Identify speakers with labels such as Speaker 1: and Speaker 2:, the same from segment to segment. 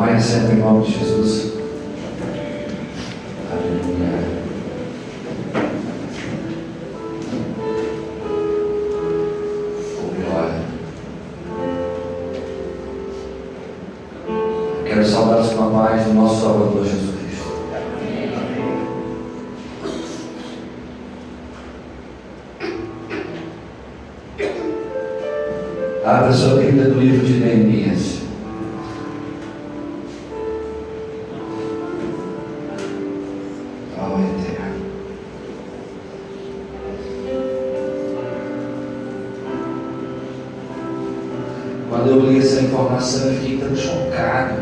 Speaker 1: Tomai assento em nome de Jesus. Aleluia. Glória. Quero saudá-los com a paz do nosso Salvador Jesus Cristo. Abra sua Bíblia do livro de Neemias. Quando eu li essa informação, eu fiquei tão chocado,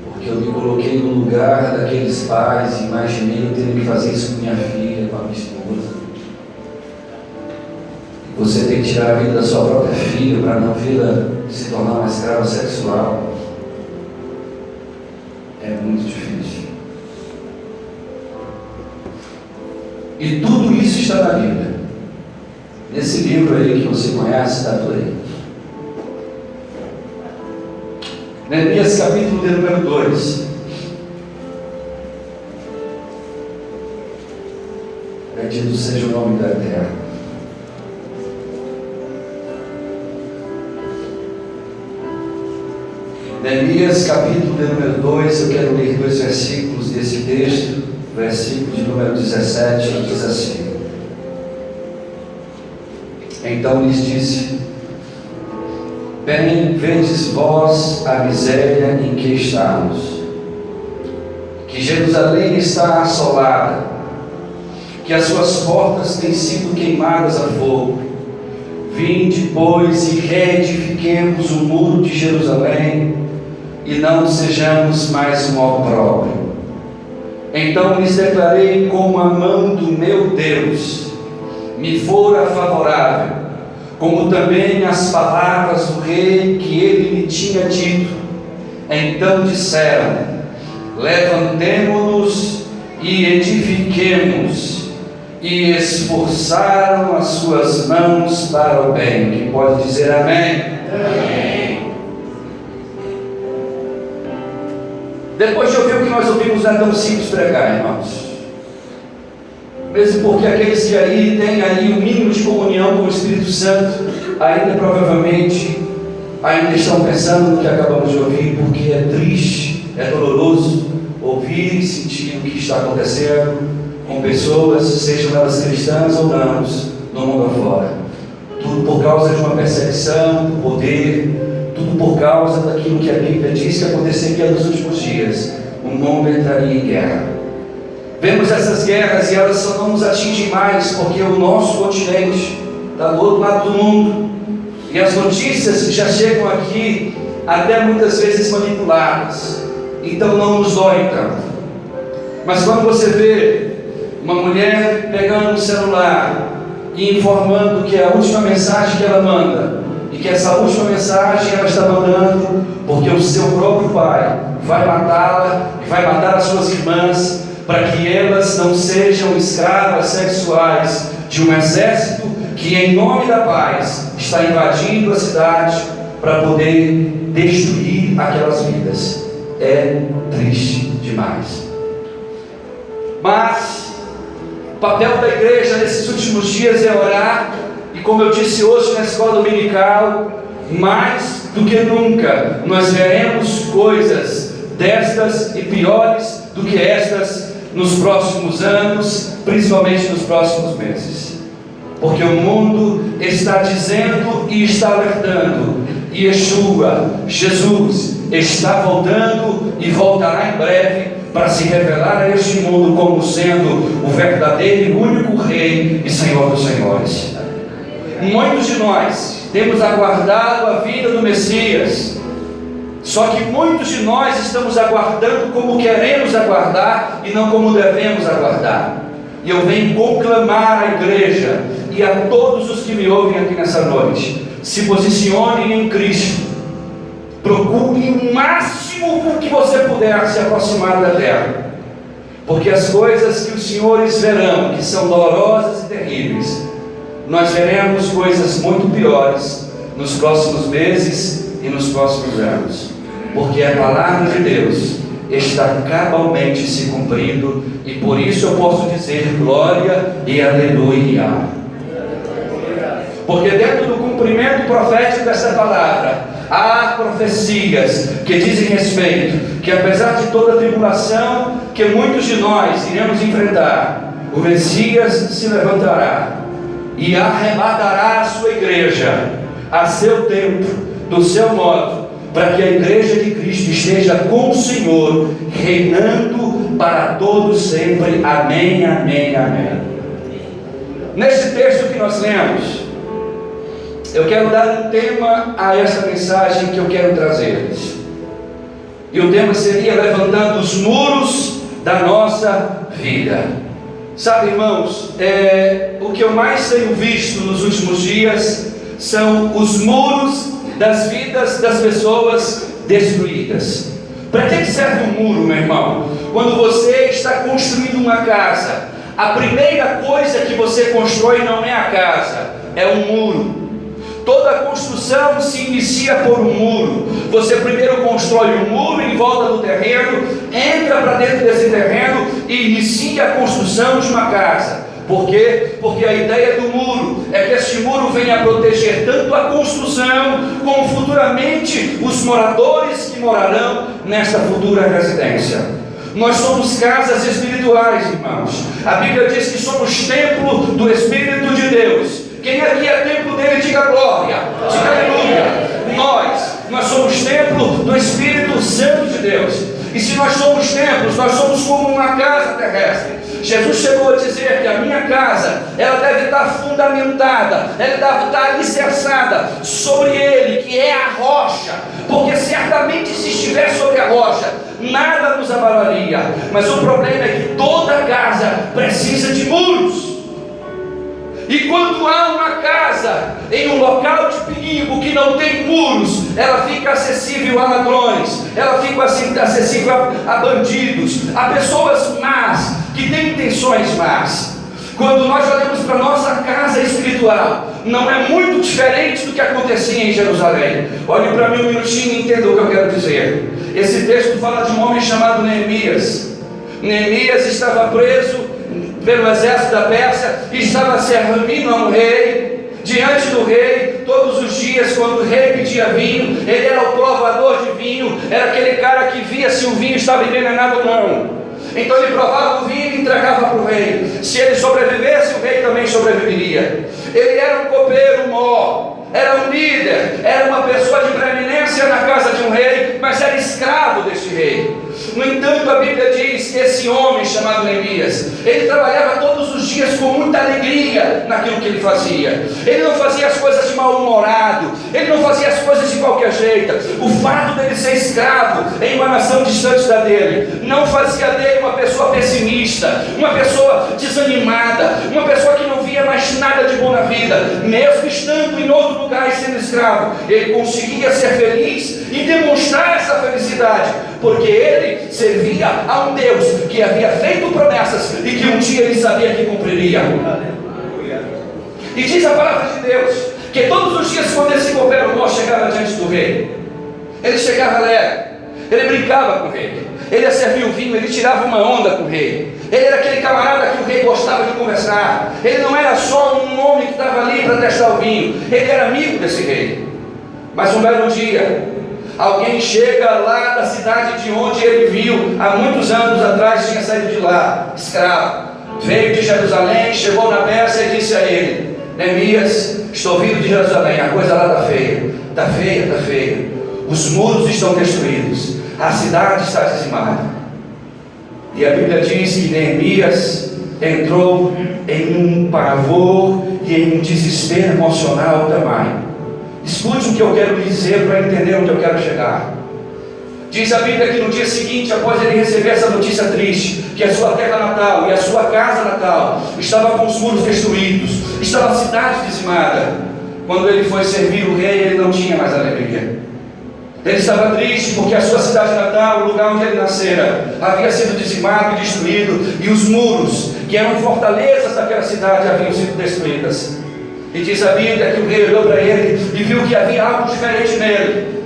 Speaker 1: porque eu me coloquei no lugar daqueles pais e imaginei eu tendo que fazer isso com minha filha, com a minha esposa. Você tem que tirar a vida da sua própria filha para não vê-la se tornar uma escrava sexual. É muito difícil. E tudo isso está na Bíblia. Nesse livro aí que você conhece, está tudo aí. Neemias capítulo de número 2. Bendito seja o nome da terra. Neemias capítulo de número 2, eu quero ler 2 versículos desse texto. Versículo de número 17, diz assim: Então lhes disse: Bem vedes vós a miséria em que estamos, que Jerusalém está assolada, que as suas portas têm sido queimadas a fogo. Vinde, pois, e reedifiquemos o muro de Jerusalém, e não sejamos mais um opróbrio. Então lhes declarei como a mão do meu Deus me fora favorável, como também as palavras do rei que ele me tinha dito. Então disseram: levantemo-nos e edifiquemos, e esforçaram as suas mãos para o bem. Quem pode dizer amém? Amém. Depois de ouvir o que nós ouvimos, não é tão simples pregar, irmãos. Mesmo porque aqueles que aí têm aí um mínimo de comunhão com o Espírito Santo, ainda provavelmente ainda estão pensando no que acabamos de ouvir, porque é triste, é doloroso ouvir e sentir o que está acontecendo com pessoas, sejam elas cristãs ou não, no mundo afora. Tudo por causa de uma perseguição, do poder, tudo por causa daquilo que a Bíblia diz que aconteceria nos últimos dias. O mundo entraria em guerra. Vemos essas guerras e elas só não nos atingem mais porque o nosso continente está do outro lado do mundo. E as notícias que já chegam aqui, até muitas vezes manipuladas, então não nos dói tanto. Mas quando você vê uma mulher pegando um celular e informando que é a última mensagem que ela manda, e que essa última mensagem ela está mandando porque o seu próprio pai vai matá-la e vai matar as suas irmãs, para que elas não sejam escravas sexuais de um exército que, em nome da paz, está invadindo a cidade para poder destruir aquelas vidas. É triste demais. Mas o papel da igreja nesses últimos dias é orar, e como eu disse hoje na escola dominical, mais do que nunca nós veremos coisas destas e piores do que estas nos próximos anos, principalmente nos próximos meses, porque o mundo está dizendo e está alertando: Yeshua, Jesus, está voltando e voltará em breve para se revelar a este mundo como sendo o verdadeiro e único Rei e Senhor dos Senhores. Muitos de nós temos aguardado a vinda do Messias, só que muitos de nós estamos aguardando como queremos aguardar e não como devemos aguardar. E eu venho conclamar a igreja e a todos os que me ouvem aqui nessa noite: se posicionem em Cristo, procure o máximo com que você puder se aproximar da terra, porque as coisas que os senhores verão, que são dolorosas e terríveis, nós veremos coisas muito piores nos próximos meses e nos próximos anos. porque a palavra de Deus está cabalmente se cumprindo, e por isso eu posso dizer glória e aleluia. Porque dentro do cumprimento profético dessa palavra, há profecias que dizem respeito que, apesar de toda a tribulação que muitos de nós iremos enfrentar, o Messias se levantará e arrebatará a sua igreja a seu tempo, do seu modo, para que a igreja de Cristo esteja com o Senhor, reinando para todos sempre. Amém, amém, amém. Nesse texto que nós lemos, eu quero dar um tema a essa mensagem que eu quero trazer-lhes. E o tema seria levantando os muros da nossa vida. Sabe, irmãos, o que eu mais tenho visto nos últimos dias são os muros das vidas das pessoas destruídas. Para que serve um muro, meu irmão? Quando você está construindo uma casa, a primeira coisa que você constrói não é a casa, é um muro. Toda a construção se inicia por um muro. Você primeiro constrói um muro em volta do terreno, entra para dentro desse terreno e inicia a construção de uma casa. Por quê? Porque a ideia do muro é que este muro venha a proteger tanto a construção, como futuramente os moradores que morarão nesta futura residência. Nós somos casas espirituais, irmãos. A Bíblia diz que somos templo do Espírito de Deus. Quem aqui é templo dele, diga glória, diga aleluia. Nós somos templo do Espírito Santo de Deus. E se nós somos templos, nós somos como uma casa terrestre. Jesus chegou a dizer que a minha casa, ela deve estar fundamentada, ela deve estar alicerçada sobre ele, que é a rocha, porque certamente se estiver sobre a rocha, nada nos abalaria. Mas o problema é que toda casa precisa de muros. E quando há uma casa em um local de perigo que não tem muros, ela fica acessível a ladrões, ela fica acessível a bandidos, a pessoas más, que têm intenções más. Quando nós olhamos para a nossa casa espiritual, não é muito diferente do que acontecia em Jerusalém. Olhe para mim um minutinho e entenda o que eu quero dizer. Esse texto fala de um homem chamado Neemias. Neemias estava preso pelo exército da Pérsia e estava servindo a um rei, diante do rei, todos os dias. Quando o rei pedia vinho, ele era o provador de vinho, era aquele cara que via se o vinho estava envenenado ou não. Então ele provava o vinho e entregava para o rei. Se ele sobrevivesse, o rei também sobreviveria. Ele era um copeiro mó, era um líder, era uma pessoa de preeminência na casa de um rei, mas era escravo deste rei. No entanto, a Bíblia diz que esse homem chamado Neemias, ele trabalhava todos os dias com muita alegria naquilo que ele fazia. Ele não fazia as coisas de mal-humorado, ele não fazia as coisas de qualquer jeito. O fato dele ser escravo em uma nação distante da dele, não fazia dele uma pessoa pessimista, uma pessoa desanimada, uma pessoa que não via mais nada de bom na vida. Mesmo estando em outro lugar e sendo escravo, ele conseguia ser feliz e demonstrar essa felicidade, porque ele servia a um Deus que havia feito promessas e que um dia ele sabia que cumpriria. E diz a palavra de Deus que todos os dias, quando esse copeiro mó chegava diante do rei, ele chegava alegre, ele brincava com o rei, ele ia servir o vinho, ele tirava uma onda com o rei. Ele era aquele camarada que o rei gostava de conversar. Ele não era só um homem que estava ali para testar o vinho, ele era amigo desse rei. Mas um belo dia, alguém chega lá da cidade de onde ele viu há muitos anos atrás, tinha saído de lá, escravo, veio de Jerusalém, chegou na Pérsia e disse a ele: Neemias, estou vindo de Jerusalém, a coisa lá está feia, está feia, está feia, os muros estão destruídos, a cidade está dizimada. E a Bíblia diz que Neemias entrou em um pavor e em um desespero emocional tamanho. Escute o que eu quero lhe dizer para entender onde eu quero chegar. Diz a Bíblia que no dia seguinte, após ele receber essa notícia triste, que a sua terra natal e a sua casa natal estava com os muros destruídos, estava a cidade dizimada, quando ele foi servir o rei, ele não tinha mais alegria. Ele estava triste porque a sua cidade natal, o lugar onde ele nascera, havia sido dizimado e destruído, e os muros, que eram fortalezas daquela cidade, haviam sido destruídas. E diz a Bíblia que o rei olhou para ele e viu que havia algo diferente nele.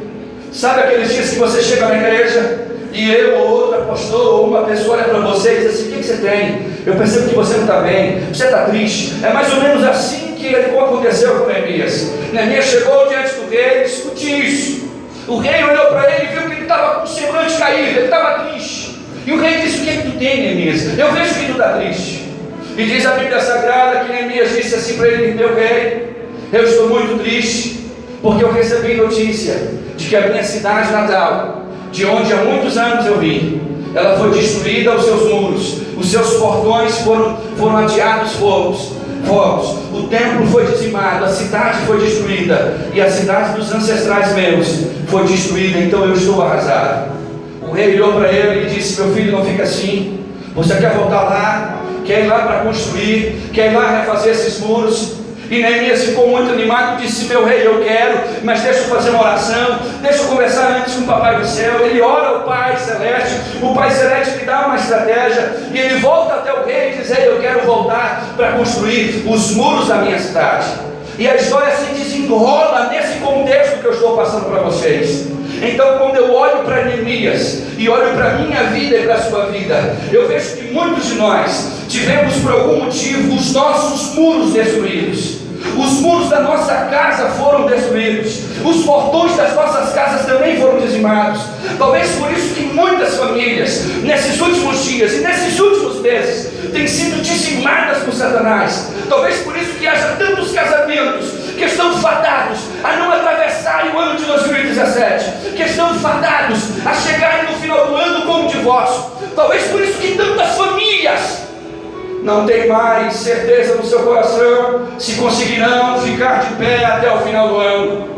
Speaker 1: Sabe aqueles dias que você chega na igreja e eu ou outro pastor ou uma pessoa olha para você e diz assim: o que você tem? Eu percebo que você não está bem, você está triste. É mais ou menos assim que aconteceu com Neemias. Neemias chegou diante do rei e discutiu isso. O rei olhou para ele e viu que ele estava com o semblante caído, ele estava triste. E o rei disse: o que é que tu tem, Neemias? Eu vejo que tu está triste. E diz a Bíblia Sagrada que Neemias disse assim para ele: meu rei, eu estou muito triste, porque eu recebi notícia de que a minha cidade natal, de onde há muitos anos eu vim, ela foi destruída aos seus muros, os seus portões foram ateados fogos, o templo foi dizimado, a cidade foi destruída, e a cidade dos ancestrais meus foi destruída, então eu estou arrasado. O rei olhou para ele e disse: meu filho, não fica assim, você quer voltar lá, quer ir lá para construir, quer ir lá refazer esses muros? E Neemias ficou muito animado e disse: meu rei, eu quero, mas deixa eu fazer uma oração, deixa eu conversar antes com o Papai do Céu. Ele ora ao Pai Celeste, o Pai Celeste lhe dá uma estratégia, e ele volta até o rei e diz: ei, eu quero voltar para construir os muros da minha cidade. E a história se desenrola nesse contexto que eu estou passando para vocês. Então, quando eu olho para Neemias e olho para a minha vida e para a sua vida, eu vejo que muitos de nós tivemos por algum motivo os nossos muros destruídos. Os muros da nossa casa foram destruídos, os portões das nossas casas também foram dizimados. Talvez por isso que muitas famílias, nesses últimos dias e nesses últimos meses, têm sido dizimadas por Satanás. Talvez por isso que haja tantos casamentos que estão fadados a não atravessarem o ano de 2017, que estão fadados a chegarem no final do ano com um divórcio. Talvez por isso que tantas famílias não têm mais certeza no seu coração se conseguirão ficar de pé até o final do ano.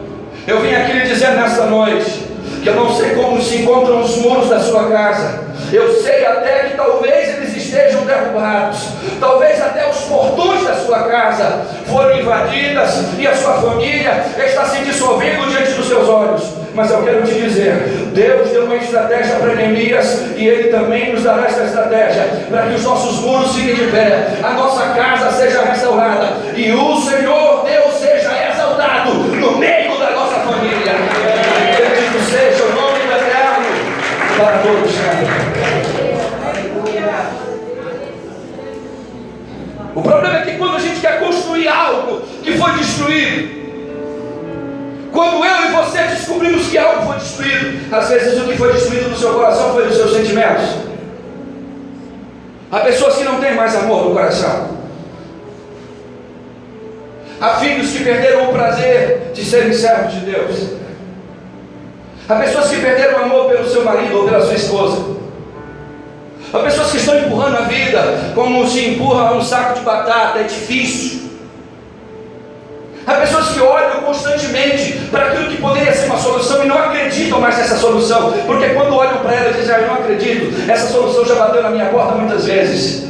Speaker 1: Eu vim aqui lhe dizer nesta noite que eu não sei como se encontram os muros da sua casa. Eu sei até que talvez eles estejam derrubados, talvez até os portões da sua casa foram invadidas e a sua família está se dissolvendo diante dos seus olhos. Mas eu quero te dizer, Deus deu uma estratégia para Neemias, e Ele também nos dará essa estratégia para que os nossos muros fiquem de pé, a nossa casa seja restaurada e o Senhor Deus seja exaltado no meio da nossa família. Bendito seja o nome do Eterno para todos sempre. O problema é que quando a gente quer construir algo que foi destruído, quando eu e você descobrimos que algo foi destruído, às vezes o que foi destruído no seu coração foi os seus sentimentos. Há pessoas que não têm mais amor no coração. Há filhos que perderam o prazer de serem servos de Deus. Há pessoas que perderam o amor pelo seu marido ou pela sua esposa. Há pessoas que estão empurrando a vida como se empurra um saco de batata, é difícil. Há pessoas que olham constantemente para aquilo que poderia ser uma solução e não acreditam mais nessa solução, porque quando olham para ela dizem: eu não acredito, essa solução já bateu na minha porta muitas vezes.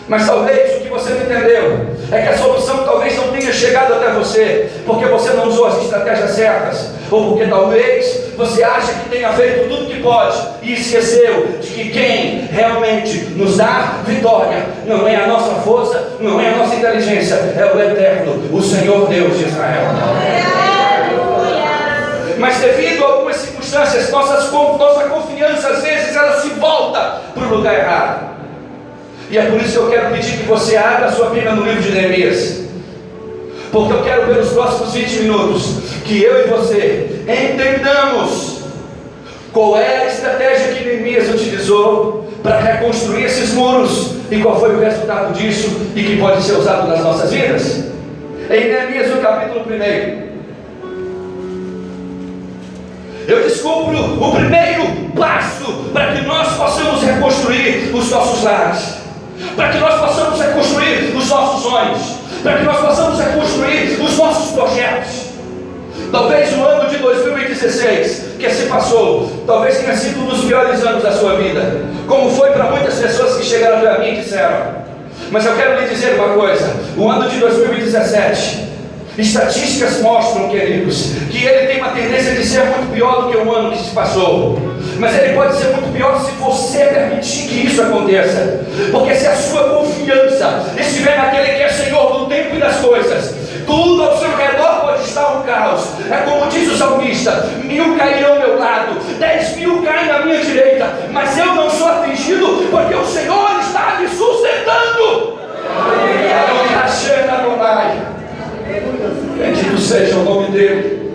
Speaker 1: Mas talvez o que você não entendeu é que a solução talvez não tenha chegado até você, porque você não usou as estratégias certas, ou porque talvez você acha que tenha feito tudo que pode e esqueceu de que quem realmente nos dá vitória não é a nossa força, não é a nossa inteligência, é o Eterno, o Senhor Deus de Israel. Mas devido a algumas circunstâncias, nossa confiança às vezes ela se volta para o lugar errado. E é por isso que eu quero pedir que você abra a sua Bíblia no livro de Neemias, porque eu quero pelos próximos 20 minutos que eu e você entendamos qual é a estratégia que Neemias utilizou para reconstruir esses muros e qual foi o resultado disso e que pode ser usado nas nossas vidas. Em Neemias, no capítulo 1, eu descubro o primeiro passo para que nós possamos reconstruir os nossos lares, para que nós possamos reconstruir os nossos sonhos, para que nós possamos reconstruir os nossos projetos. Talvez o ano de 2016 que se passou, talvez tenha sido um dos piores anos da sua vida, como foi para muitas pessoas que chegaram até mim e disseram. Mas eu quero lhe dizer uma coisa: o ano de 2017, estatísticas mostram, queridos, que ele tem uma tendência de ser muito pior do que o ano que se passou. Mas ele pode ser muito pior se você permitir que isso aconteça. Porque se a sua confiança estiver naquele que é Senhor do tempo e das coisas, tudo ao seu redor pode estar um caos. caos. É como diz o salmista: 1000 cairão ao meu lado, 10.000 caem à minha direita, mas eu não sou atingido, porque o Senhor está me sustentando. Bendito seja o nome dele.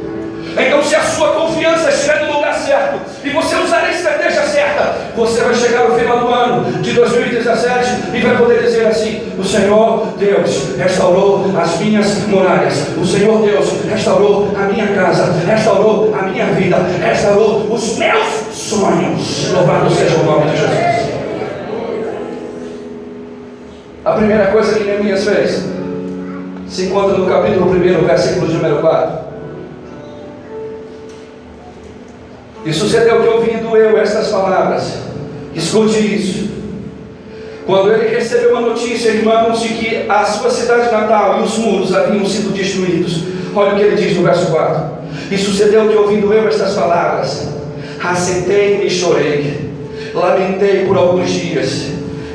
Speaker 1: Então, se a sua confiança estiver no lugar certo e você usar a estratégia certa, você vai chegar no final do ano de 2017 e vai poder dizer assim: o Senhor Deus restaurou as minhas muralhas, o Senhor Deus restaurou a minha casa, restaurou a minha vida, restaurou os meus sonhos. Louvado seja o nome de Jesus. A primeira coisa que Neemias fez se encontra no capítulo 1, versículo de número 4. E sucedeu que, ouvindo eu estas palavras, escute isso, quando ele recebeu a notícia, irmãos, de que a sua cidade natal e os muros haviam sido destruídos, olha o que ele diz no verso 4: e sucedeu que, ouvindo eu estas palavras, assentei-me e chorei, lamentei por alguns dias,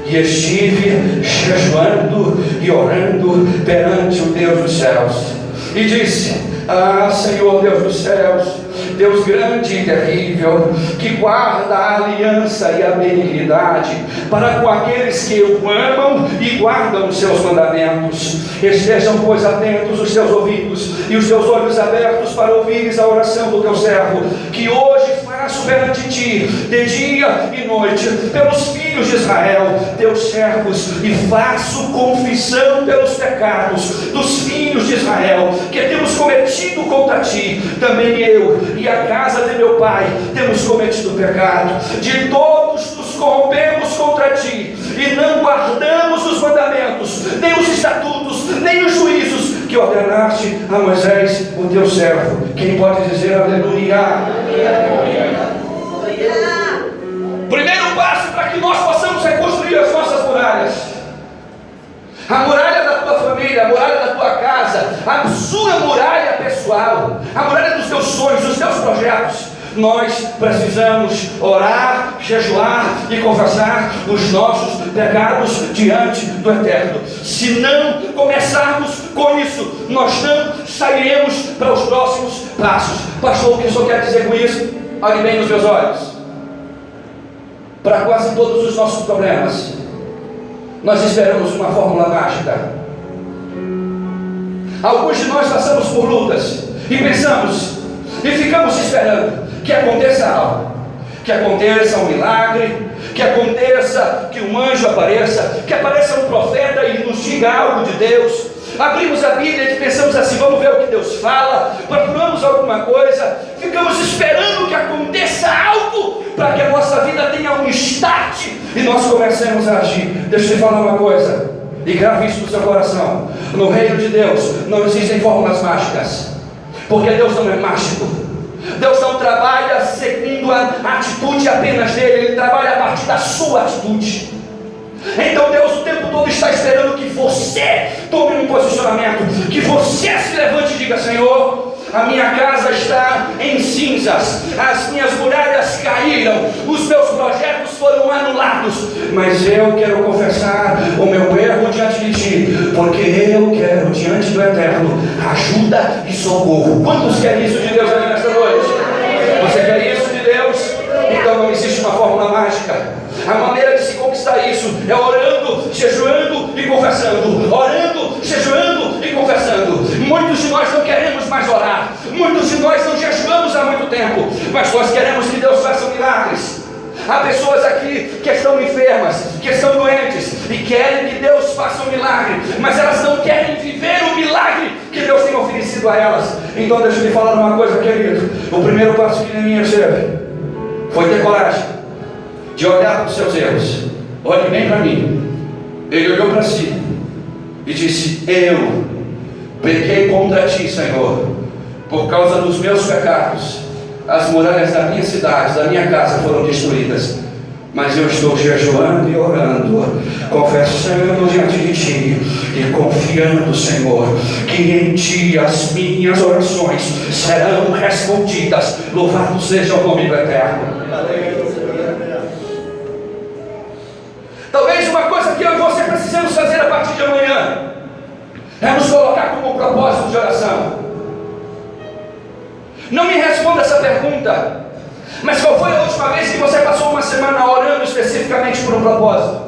Speaker 1: e estive jejuando e orando perante o Deus dos céus, e disse: ah, Senhor Deus dos céus, Deus grande e terrível, que guarda a aliança e a benignidade para com aqueles que o amam e guardam os seus mandamentos. Estejam, pois, atentos os teus ouvidos e os teus olhos abertos para ouvires a oração do teu servo, que hoje faço perante ti, de dia e noite, pelos filhos de Israel, teus servos, e faço confissão pelos pecados dos filhos de Israel, que temos cometido contra ti. Também eu e a casa de meu pai temos cometido pecado, de todos nos corrompemos contra ti, e não guardamos os mandamentos, nem os estatutos, nem os juízos que ordenaste a Moisés, o teu servo. Quem pode dizer aleluia? Primeiro passo para que nós possamos reconstruir as nossas muralhas: a muralha da tua família, a muralha da tua casa, a sua muralha pessoal, a muralha dos teus sonhos, dos teus projetos. Nós precisamos orar, jejuar e confessar os nossos pecados diante do Eterno. Se não começarmos com isso, nós não sairemos para os próximos passos. Pastor, o que o senhor quer dizer com isso? Olhe bem nos meus olhos. Para quase todos os nossos problemas, nós esperamos uma fórmula mágica. Alguns de nós passamos por lutas e pensamos e ficamos esperando que aconteça algo, que aconteça um milagre, que aconteça que um anjo apareça, que apareça um profeta e nos diga algo de Deus. Abrimos a Bíblia e pensamos assim: vamos ver o que Deus fala, procuramos alguma coisa, ficamos esperando que aconteça algo para que a nossa vida tenha um start e nós comecemos a agir. Deixa eu te falar uma coisa, e grave isso no seu coração: no reino de Deus não existem fórmulas mágicas, porque Deus não é mágico. Deus não trabalha seguindo a atitude apenas dele, Ele trabalha a partir da sua atitude. Então Deus o tempo todo está esperando que você tome um posicionamento, que você se levante e diga: Senhor, a minha casa está em cinzas, as minhas muralhas caíram, os meus projetos foram anulados, mas eu quero confessar o meu erro diante de ti, porque eu quero diante do Eterno ajuda e socorro. Quantos querem isso de Deus aqui nesta noite? Você quer isso de Deus? Então não existe uma fórmula mágica. A maneira de se conquistar isso é orando, jejuando e confessando. Orando, jejuando e confessando. Muitos de nós não queremos mais orar. Muitos de nós não jejuamos há muito tempo. Mas nós queremos que Deus faça milagres. Há pessoas aqui que estão enfermas, que estão doentes e querem que Deus faça um milagre, mas elas não querem viver o milagre que Deus tem oferecido a elas. Então deixa eu lhe falar uma coisa, querido. O primeiro passo que Neemias teve foi ter coragem de olhar para os seus erros. Olhe bem para mim. Ele olhou para si e disse: eu pequei contra ti, Senhor, por causa dos meus pecados. As muralhas da minha cidade, da minha casa foram destruídas, mas eu estou jejuando e orando, confessando diante de ti e confiando, Senhor, que em ti as minhas orações serão respondidas. Louvado seja o nome do Eterno. Talvez uma coisa que eu e você precisamos fazer a partir de amanhã é nos colocar como um propósito de oração. Não me responda essa pergunta, mas qual foi a última vez que você passou uma semana orando especificamente por um propósito?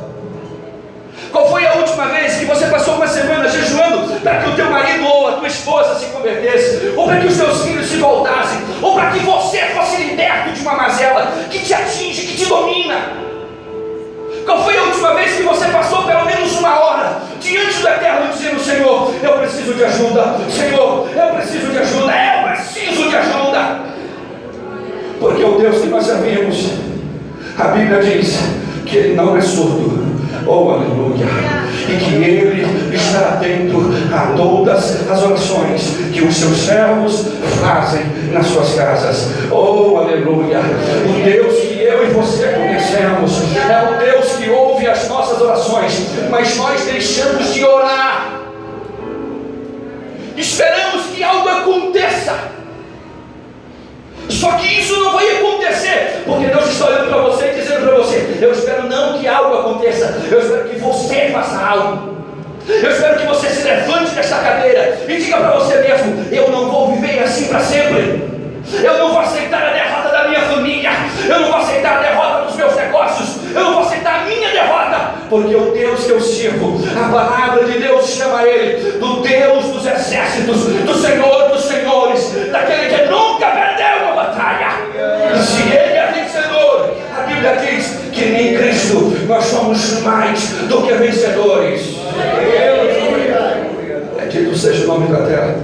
Speaker 1: Qual foi a última vez que você passou uma semana jejuando para que o teu marido ou a tua esposa se convertesse, ou para que os teus filhos se voltassem, ou para que você fosse liberto de uma mazela que te atinge, que te domina? Qual foi a última vez que você passou pelo menos uma hora diante do Eterno dizendo: Senhor, eu preciso de ajuda, Senhor, eu preciso de ajuda, eu preciso de ajuda? Porque o Deus que nós servimos, a Bíblia diz que Ele não é surdo, oh aleluia, e que Ele está atento a todas as orações que os seus servos fazem nas suas casas, oh aleluia. O Deus que eu e você conhecemos é o Deus que ouve as nossas orações, mas nós deixamos de orar, esperamos que algo aconteça. Só que isso não vai acontecer, porque Deus está olhando para você e dizendo para você: eu espero não que algo aconteça, eu espero que você faça algo. Eu espero que você se levante desta cadeira e diga para você mesmo: eu não vou viver assim para sempre. Eu não vou aceitar a derrota da minha família, eu não vou aceitar a derrota dos meus negócios, eu não vou aceitar a minha derrota, porque o Deus que eu sirvo, a palavra de Deus chama Ele do Deus dos exércitos, do Senhor dos senhores, daquele que nunca perdeu uma batalha. E se Ele é vencedor, a Bíblia diz que em Cristo nós somos mais do que vencedores. Bendito seja o nome da terra.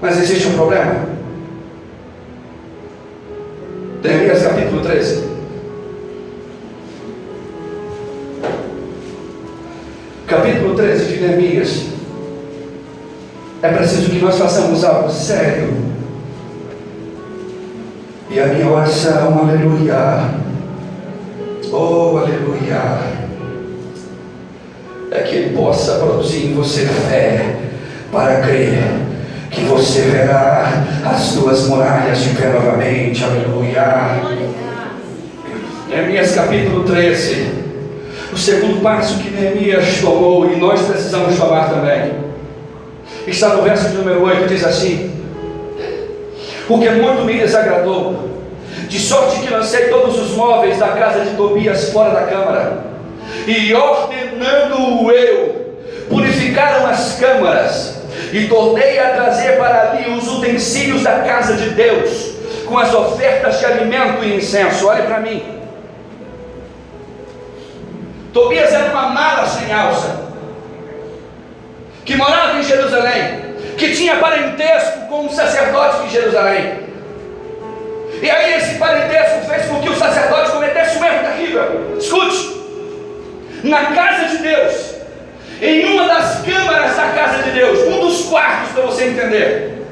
Speaker 1: Mas existe um problema. Neemias capítulo 13. Capítulo 13 de Neemias. É preciso que nós façamos algo sério. E a minha oração, aleluia, oh aleluia, é que Ele possa produzir em você fé para crer que você verá as tuas muralhas de pé novamente, aleluia. Neemias capítulo 13. O segundo passo que Neemias tomou, e nós precisamos tomar também, está no verso de número 8, diz assim: o que muito me desagradou, de sorte que lancei todos os móveis da casa de Tobias fora da câmara, e ordenando eu, purificaram as câmaras, e tornei a trazer para ali os utensílios da casa de Deus, com as ofertas de alimento e incenso. Olhe para mim. Tobias era uma mala sem alça, que morava em Jerusalém, que tinha parentesco com um sacerdote de Jerusalém. E aí esse parentesco fez com que o sacerdote cometesse um erro terrível. Escute: na casa de Deus, em uma das câmaras da casa de Deus, um dos quartos, para você entender,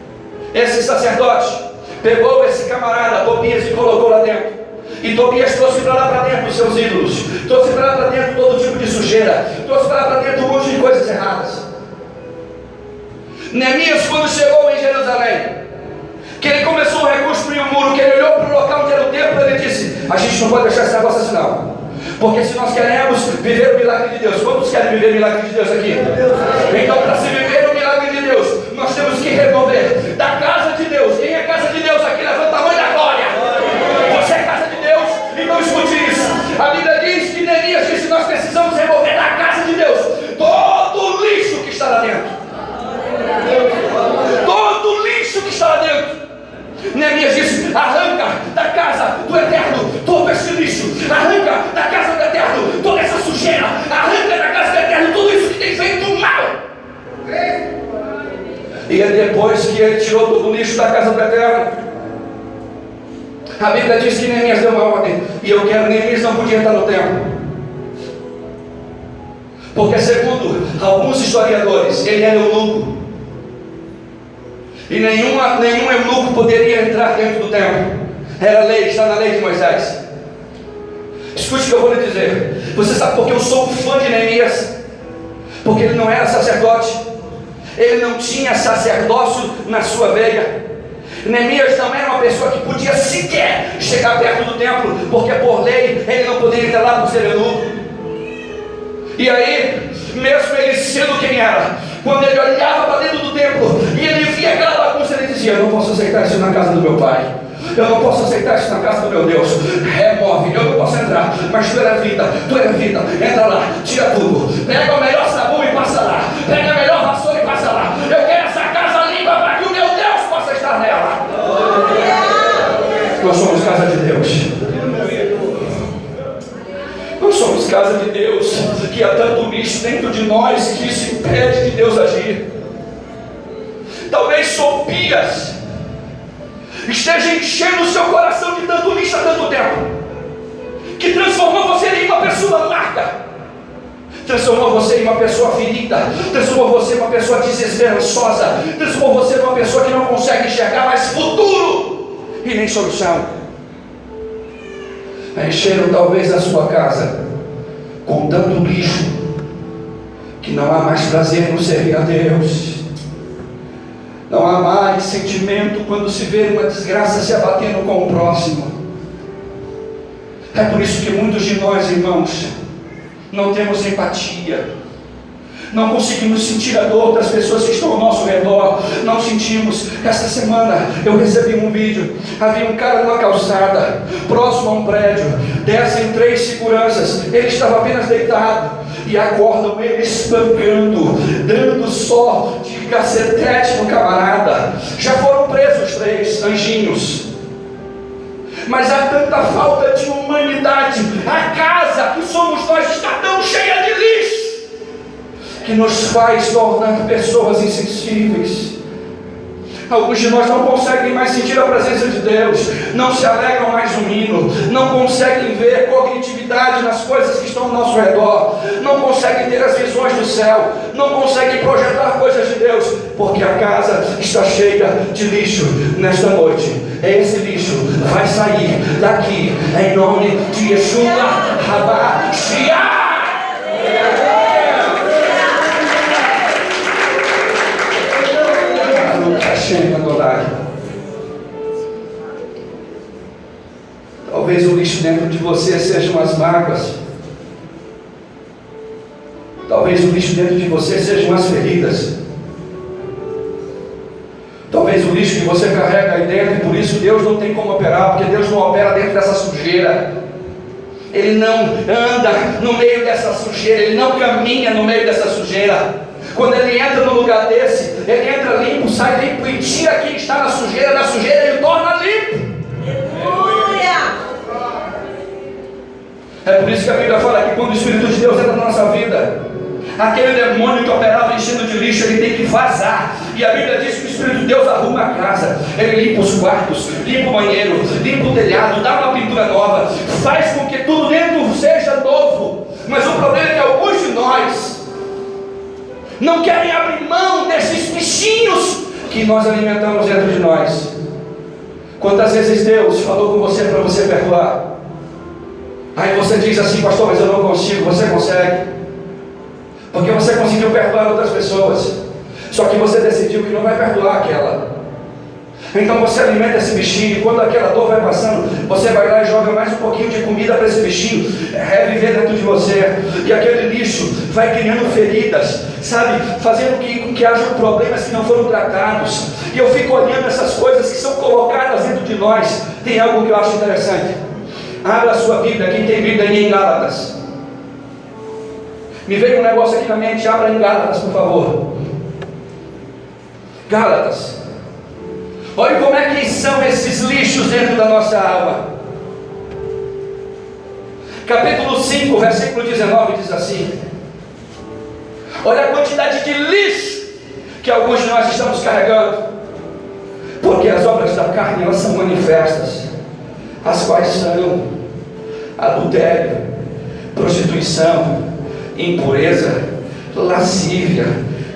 Speaker 1: esse sacerdote pegou esse camarada Tobias e colocou lá dentro. E Tobias trouxe para lá para dentro os seus ídolos, trouxe para lá para dentro todo tipo de sujeira, trouxe para lá para dentro um monte de coisas erradas. Neemias, quando chegou em Jerusalém, que ele começou a reconstruir o muro, que ele olhou para o local onde era o templo, ele disse: a gente não pode deixar esse negócio assim não, porque se nós queremos viver o milagre de Deus, quantos querem viver o milagre de Deus aqui? Então, para se viver o milagre de Deus, nós temos que remover da casa de Deus. Quem é casa de Deus aqui? Levanta a mão da glória. Você é casa de Deus? Então escute isso. A Bíblia diz que Neemias disse: nós precisamos remover da casa de Deus todo o lixo que está lá dentro. Todo o lixo que está lá dentro. Neemias disse: arranca da casa do Eterno todo esse lixo, arranca da casa do Eterno toda essa sujeira, arranca da casa do Eterno tudo isso que tem feito mal. E depois que ele tirou todo o lixo da casa do Eterno, a Bíblia diz que Neemias deu uma ordem. E eu quero, Neemias não podia estar no templo, porque segundo alguns historiadores, ele era eunuco, e nenhum eunuco poderia entrar dentro do templo. Era lei, está na lei de Moisés. Escute o que eu vou lhe dizer. Você sabe por que eu sou um fã de Neemias? Porque ele não era sacerdote, ele não tinha sacerdócio na sua veia. Neemias não era uma pessoa que podia sequer chegar perto do templo, porque por lei ele não poderia entrar lá por ser eunuco. E aí, mesmo ele sendo quem era, quando ele olhava para dentro do templo e ele via aquela bagunça assim: eu não posso aceitar isso na casa do meu pai, eu não posso aceitar isso na casa do meu Deus. Remove, eu não posso entrar, mas tu é vida, entra lá, tira tudo, pega o melhor sabão e passa lá, pega a melhor vassoura e passa lá. Eu quero essa casa limpa para que o meu Deus possa estar nela. Nós somos casa de Deus. Nós somos casa de Deus, que há tanto lixo dentro de nós que isso impede de Deus agir. Talvez Sopias esteja enchendo o seu coração de tanto lixo há tanto tempo, que transformou você em uma pessoa amarga, transformou você em uma pessoa ferida, transformou você em uma pessoa desesperançosa, transformou você em uma pessoa que não consegue enxergar mais futuro e nem solução. Encheram talvez a sua casa com tanto lixo que não há mais prazer no servir a Deus. Não há mais sentimento quando se vê uma desgraça se abatendo com o próximo. É por isso que muitos de nós, irmãos, não temos empatia, não conseguimos sentir a dor das pessoas que estão ao nosso redor, não sentimos. Esta semana eu recebi um vídeo, havia um cara numa calçada, próximo a um prédio, descem 3 seguranças, ele estava apenas deitado, e acordam ele espancando, dando só de cacetete no camarada. Já foram presos 3 anjinhos, mas há tanta falta de humanidade. A casa que somos nós está tão cheia de lixo que nos faz tornar pessoas insensíveis. Alguns de nós não conseguem mais sentir a presença de Deus, não se alegram mais no hino, não conseguem ver cognitividade nas coisas que estão ao nosso redor, não conseguem ter as visões do céu, não conseguem projetar coisas de Deus, porque a casa está cheia de lixo. Nesta noite, esse lixo vai sair daqui, em nome de Yeshua HaMashiach. Talvez o lixo dentro de você sejam as mágoas. Talvez o lixo dentro de você sejam as feridas. Talvez o lixo que você carrega aí dentro, e por isso Deus não tem como operar, porque Deus não opera dentro dessa sujeira. Ele não anda no meio dessa sujeira, Ele não caminha no meio dessa sujeira. Quando Ele entra no lugar desse, Ele entra limpo, sai limpo e tira quem está na sujeira. Da sujeira Ele torna limpo. É por isso que a Bíblia fala que quando o Espírito de Deus entra na nossa vida, aquele demônio que operava enchendo de lixo, ele tem que vazar. E a Bíblia diz que o Espírito de Deus arruma a casa, Ele limpa os quartos, limpa o banheiro, limpa o telhado, dá uma pintura nova, faz com que tudo dentro seja novo. Mas o problema é que alguns de nós não querem abrir mão desses bichinhos que nós alimentamos dentro de nós. Quantas vezes Deus falou com você para você perdoar? Aí você diz assim: pastor, mas eu não consigo. Você consegue, porque você conseguiu perdoar outras pessoas, só que você decidiu que não vai perdoar aquela. Então você alimenta esse bichinho, e quando aquela dor vai passando, você vai lá e joga mais um pouquinho de comida para esse bichinho reviver dentro de você, e aquele lixo vai criando feridas, sabe, fazendo com que hajam problemas que não foram tratados. E eu fico olhando essas coisas que são colocadas dentro de nós. Tem algo que eu acho interessante. Abra a sua Bíblia, quem tem Bíblia aí, em Gálatas. Me veio um negócio aqui na mente, abra em Gálatas, por favor. Gálatas. Olha como é que são esses lixos dentro da nossa alma. Capítulo 5, versículo 19 diz assim: olha a quantidade de lixo que alguns de nós estamos carregando, porque as obras da carne, elas são manifestas, as quais são adultério, prostituição, impureza, lascívia,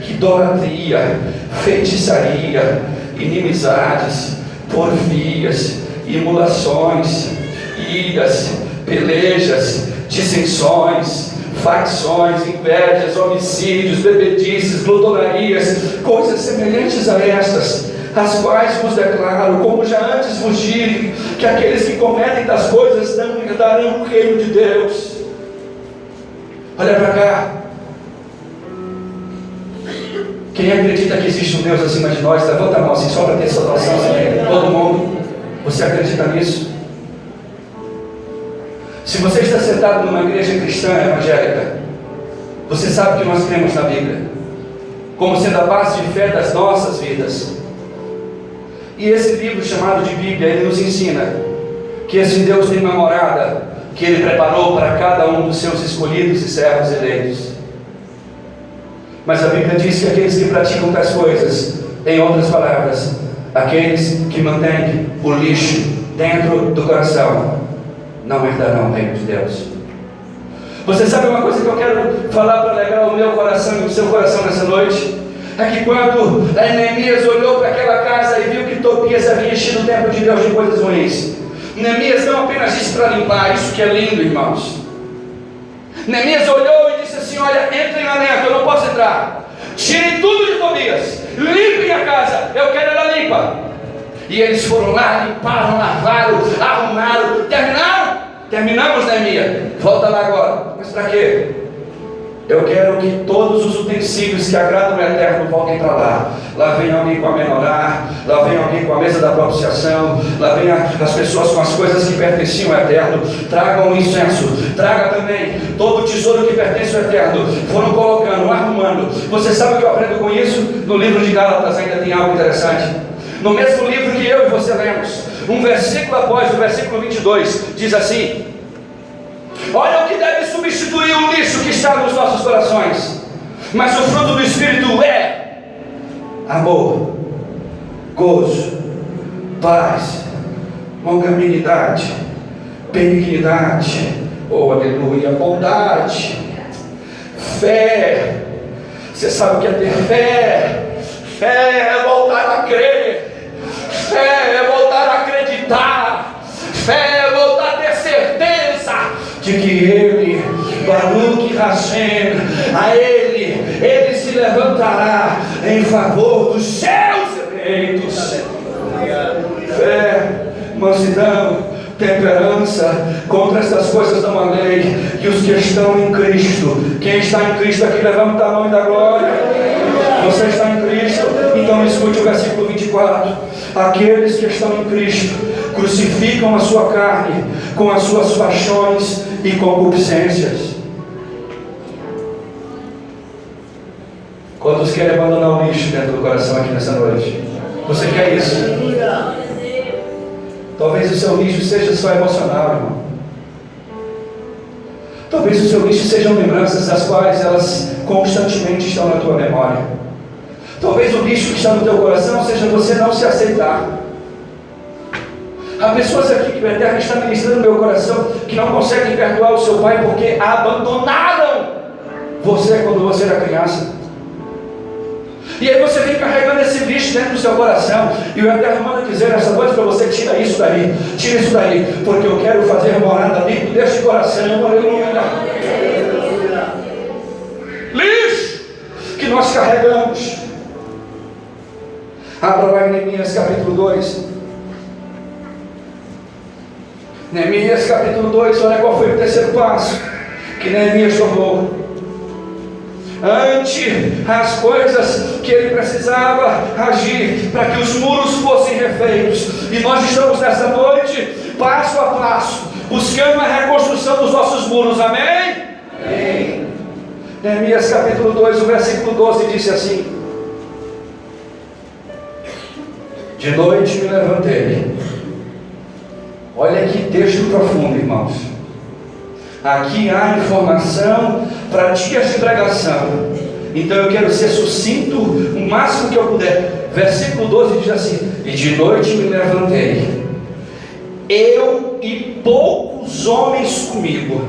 Speaker 1: idolatria, feitiçaria, inimizades, porfias, emulações, iras, pelejas, dissensões, facções, invejas, homicídios, bebedices, glutonarias, coisas semelhantes a estas, as quais vos declaro, como já antes vos disse, que aqueles que cometem das coisas não herdarão o reino de Deus. Olha para cá. Quem acredita que existe um Deus acima de nós, levanta a mão assim, só para ter essa noção. Todo mundo, você acredita nisso? Se você está sentado numa igreja cristã evangélica, você sabe que nós cremos na Bíblia como sendo a base de fé das nossas vidas. E esse livro chamado de Bíblia, ele nos ensina que esse Deus tem uma morada que Ele preparou para cada um dos seus escolhidos e servos eleitos. Mas a Bíblia diz que aqueles que praticam tais coisas, em outras palavras, aqueles que mantêm o lixo dentro do coração, não herdarão o reino de Deus. Você sabe uma coisa que eu quero falar para alegrar o meu coração e o seu coração nessa noite? É que quando Neemias olhou para aquela casa e viu que Tobias havia enchido o templo de Deus de coisas ruins, Neemias não apenas disse para limpar, isso que é lindo, irmãos. Neemias olhou e disse assim: olha, entrem lá dentro, eu não posso entrar. Tirem tudo de Tobias, limpem a casa, eu quero ela limpa. E eles foram lá, limparam, lavaram, arrumaram, terminamos, Neemias. Volta lá agora. Mas para quê? Eu quero que todos os utensílios que agradam o Eterno voltem para lá. Lá vem alguém com a menorá, lá vem alguém com a mesa da propiciação, lá vem as pessoas com as coisas que pertenciam ao Eterno. Tragam o incenso, traga também todo o tesouro que pertence ao Eterno. Foram colocando, arrumando. Você sabe o que eu aprendo com isso? No livro de Gálatas ainda tem algo interessante. No mesmo livro que eu e você lemos, um versículo após o versículo 22, diz assim: olha o que deve substituir o lixo que está nos nossos corações. Mas o fruto do Espírito é amor, gozo, paz, longanimidade, benignidade, oh aleluia, bondade, fé. Você sabe o que é ter fé? Fé é voltar a crer, fé é voltar a acreditar, fé é voltar a ter certeza de que Ele, Baruch Hashem, a Ele se levantará em favor dos seus eleitos. Fé, mansidão, temperança, contra estas coisas não há lei. E os que estão em Cristo, quem está em Cristo aqui, levanta a mão e dá glória. Você está em Cristo? Então escute o versículo 24. Aqueles que estão em Cristo crucificam a sua carne com as suas paixões e concupiscências. Quantos querem abandonar o lixo dentro do coração aqui nessa noite? Você quer isso? Talvez o seu lixo seja só emocional, irmão. Talvez o seu lixo sejam lembranças das quais elas constantemente estão na tua memória. Talvez o lixo que está no teu coração seja você não se aceitar. Há pessoas aqui que o Eterno está ministrando no meu coração que não conseguem perdoar o seu pai porque abandonaram você quando você era criança. E aí você vem carregando esse lixo dentro do seu coração, e o Eterno manda dizer nessa noite para você: tira isso daí, porque eu quero fazer morada dentro deste coração. Aleluia. Lixo que nós carregamos. Abra lá em Neemias capítulo 2. Neemias capítulo 2, olha qual foi o terceiro passo que Neemias tomou. Ante as coisas que ele precisava agir para que os muros fossem refeitos. E nós estamos nessa noite, passo a passo, buscando a reconstrução dos nossos muros. Amém? Amém. Neemias capítulo 2, o versículo 12 disse assim: de noite me levantei. Olha que texto profundo, irmãos. Aqui há informação para dias de pregação. Então eu quero ser sucinto o máximo que eu puder. Versículo 12 diz assim: e de noite me levantei, eu e poucos homens comigo,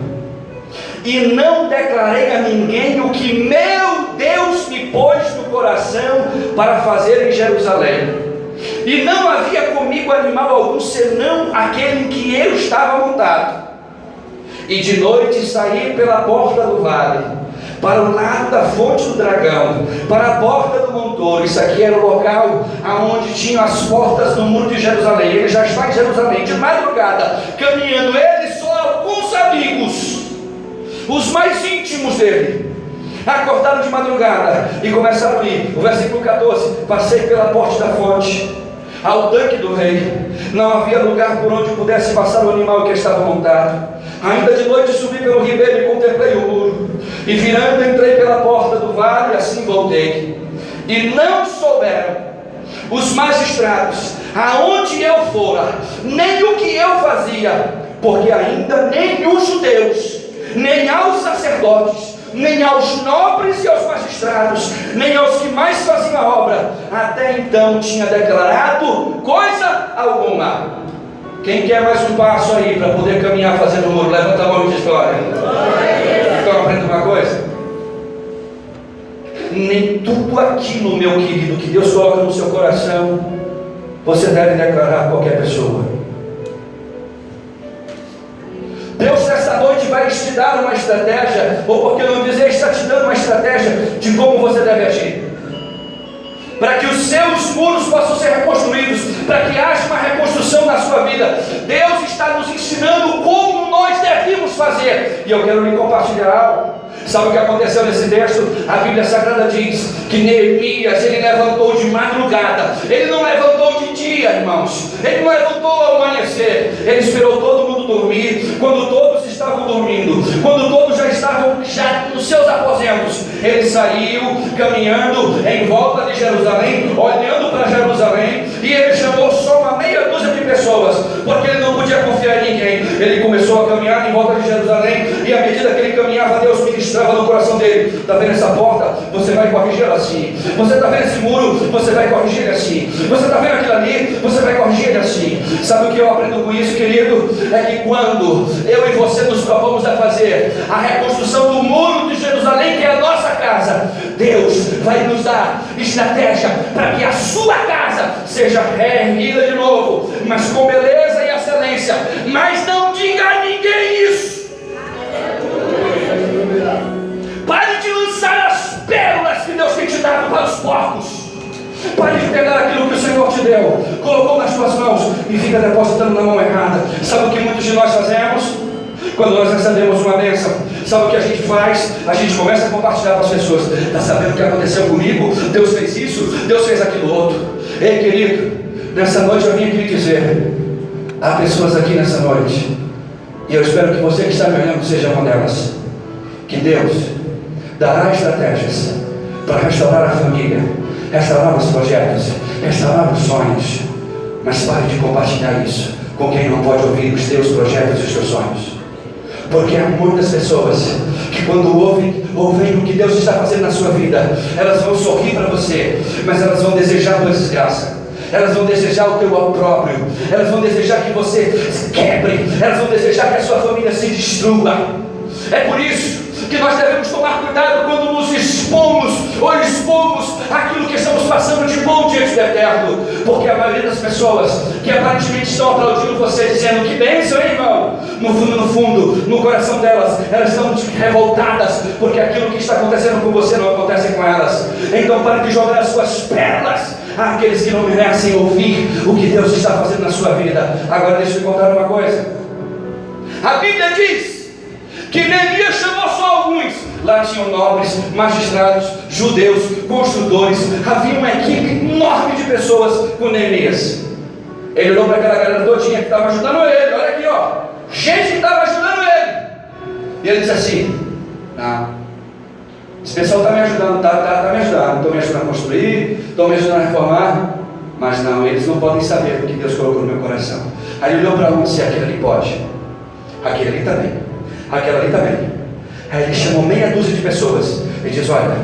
Speaker 1: e não declarei a ninguém o que meu Deus me pôs no coração para fazer em Jerusalém. E não havia comigo animal algum, senão aquele em que eu estava montado. E de noite saí pela porta do vale, para o lado da fonte do dragão, para a porta do montouro. Isso aqui era o local aonde tinham as portas do muro de Jerusalém. Ele já está em Jerusalém, de madrugada, caminhando ele só alguns amigos, os mais íntimos dele. Acordaram de madrugada e começaram a ir. O versículo 14: passei pela porta da fonte ao tanque do rei. Não havia lugar por onde pudesse passar o animal que estava montado. Ainda de noite subi pelo ribeiro e contemplei o muro, e virando entrei pela porta do vale, e assim voltei. E não souberam os magistrados aonde eu fora, nem o que eu fazia, porque ainda nem os judeus, nem aos sacerdotes, nem aos nobres e aos magistrados, nem aos que mais faziam a obra, até então tinha declarado coisa alguma. Quem quer mais um passo aí para poder caminhar fazendo o muro? Levanta a mão e diz glória. Então aprenda uma coisa: nem tudo aquilo, meu querido, que Deus coloca no seu coração, você deve declarar a qualquer pessoa. Deus nessa noite vai te dar uma estratégia, ou por que não dizer, está te dando uma estratégia de como você deve agir, para que os seus muros possam ser reconstruídos, para que haja uma reconstrução na sua vida. Deus está nos ensinando como nós devemos fazer, e eu quero lhe compartilhar algo. Sabe o que aconteceu nesse texto? A Bíblia Sagrada diz que Neemias, ele levantou de madrugada. Ele não levantou de dia, irmãos. Ele não levantou ao amanhecer. Ele esperou todo mundo dormir. Quando todos estavam dormindo, quando todos já estavam nos seus aposentos, ele saiu caminhando em volta de Jerusalém, olhando para Jerusalém, e ele chamou só uma meia dúzia de pessoas, porque ele não podia confiar em ninguém. Ele começou a caminhar em volta de Jerusalém, e à medida que ele caminhava, Deus ministrava no coração dele. Está vendo essa porta? Você vai corrigir ela assim. Você está vendo esse muro? Você vai corrigir ele assim. Você está vendo aquilo ali? Você vai corrigir ele assim. Sabe o que eu aprendo com isso, querido? É que quando eu e você nos propomos a fazer a reconstrução do muro de Jerusalém, que é a nossa casa, Deus vai nos dar estratégia para que a sua casa seja reerguida de novo, mas com beleza e excelência. Mas não diga a ninguém isso. Pare de lançar as pérolas que Deus tem te dado para os porcos. Pare de pegar aquilo que o Senhor te deu, colocou nas suas mãos e fica depositando na mão errada. Sabe o que muitos de nós fazemos? Quando nós recebemos uma bênção, sabe o que a gente faz? A gente começa a compartilhar com as pessoas. Está sabendo o que aconteceu comigo? Deus fez isso, Deus fez aquilo outro. Ei, querido, nessa noite eu vim aqui lhe dizer: há pessoas aqui nessa noite, e eu espero que você que está me olhando seja uma delas, que Deus dará estratégias para restaurar a família, restaurar os projetos, restaurar os sonhos. Mas pare de compartilhar isso com quem não pode ouvir os teus projetos e os teus sonhos, porque há muitas pessoas que quando ouvem o que Deus está fazendo na sua vida, elas vão sorrir para você, mas elas vão desejar a tua desgraça, elas vão desejar o teu próprio, elas vão desejar que você se quebre, elas vão desejar que a sua família se destrua. É por isso que nós devemos tomar cuidado quando nos expomos ou expomos aquilo que estamos passando de bom diante do Eterno, porque a maioria das pessoas que aparentemente estão aplaudindo você, dizendo que bênção, hein, irmão, no fundo, no coração delas, elas estão revoltadas, porque aquilo que está acontecendo com você não acontece com elas. Então pare de jogar as suas pérolas àqueles que não merecem ouvir o que Deus está fazendo na sua vida. Agora deixa eu te contar uma coisa. A Bíblia diz que Neemias chamou só alguns. Lá tinham nobres, magistrados, judeus, construtores. Havia uma equipe enorme de pessoas com Neemias. Ele olhou para aquela galera todinha que estava ajudando ele. Olha aqui, ó, gente que estava ajudando ele. E ele disse assim: não, esse pessoal está me ajudando, tá me ajudando. Estão me ajudando a construir, estão me ajudando a reformar, mas não, eles não podem saber o que Deus colocou no meu coração. Aí ele olhou para um e disse: aquele ali pode, aquele ali também, aquela ali também. Aí ele chamou meia dúzia de pessoas e diz: olha,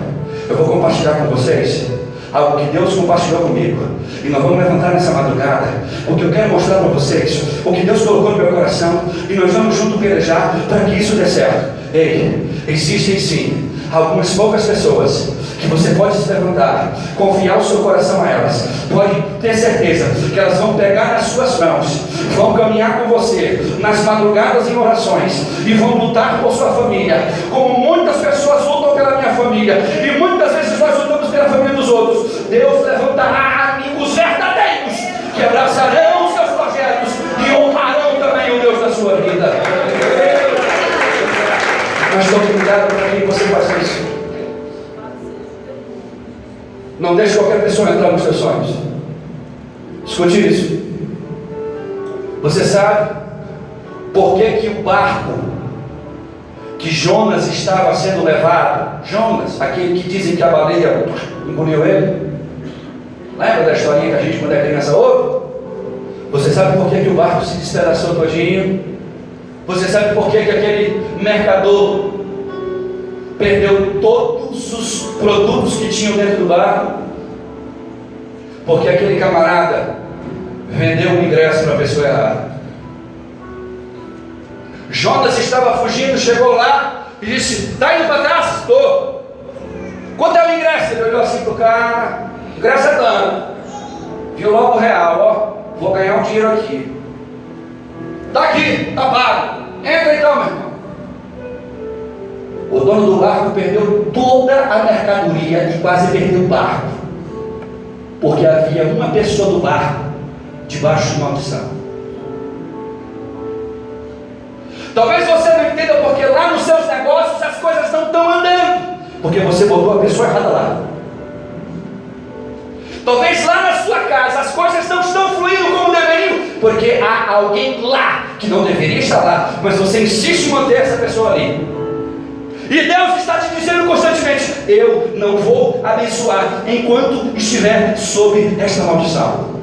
Speaker 1: eu vou compartilhar com vocês algo que Deus compartilhou comigo, e nós vamos levantar nessa madrugada, porque eu quero mostrar para vocês o que Deus colocou no meu coração, e nós vamos junto pelejar para que isso dê certo. Ei, existem sim algumas poucas pessoas que você pode se levantar, confiar o seu coração a elas, pode ter certeza que elas vão pegar nas suas mãos, vão caminhar com você nas madrugadas em orações, e vão lutar por sua família, como muitas pessoas lutam pela minha família, e muitas vezes nós lutamos pela família dos outros. Deus levantará amigos verdadeiros, que abraçarão os seus projetos, e honrarão também o Deus da sua vida. Mas tome cuidado para quem você faz isso. Não deixe qualquer pessoa entrar nos seus sonhos. Escute isso. Você sabe por que o barco que Jonas estava sendo levado, Jonas, aquele que dizem que a baleia engoliu ele, lembra da historinha que a gente quando é criança ouve? Você sabe por que o barco se despedaçou todinho? Você sabe por que aquele mercador perdeu todos os produtos que tinham dentro do barco? Porque aquele camarada vendeu um ingresso para a pessoa errada. Jonas estava fugindo, chegou lá e disse: está indo para trás? Estou. Quanto é o ingresso? Ele olhou assim para o cara: ingresso é tanto. Viu logo o real, ó, vou ganhar um dinheiro aqui. Está aqui, está pago. Entra então, meu irmão. O dono do barco perdeu toda a mercadoria e quase perdeu o barco, porque havia uma pessoa do barco debaixo de maldição. Talvez você não entenda porque lá nos seus negócios as coisas não estão andando, porque você botou a pessoa errada lá. Talvez lá na sua casa as coisas não estão fluindo como deveriam, porque há alguém lá que não deveria estar lá, mas você insiste em manter essa pessoa ali. E Deus está te dizendo constantemente: eu não vou abençoar enquanto estiver sob esta maldição.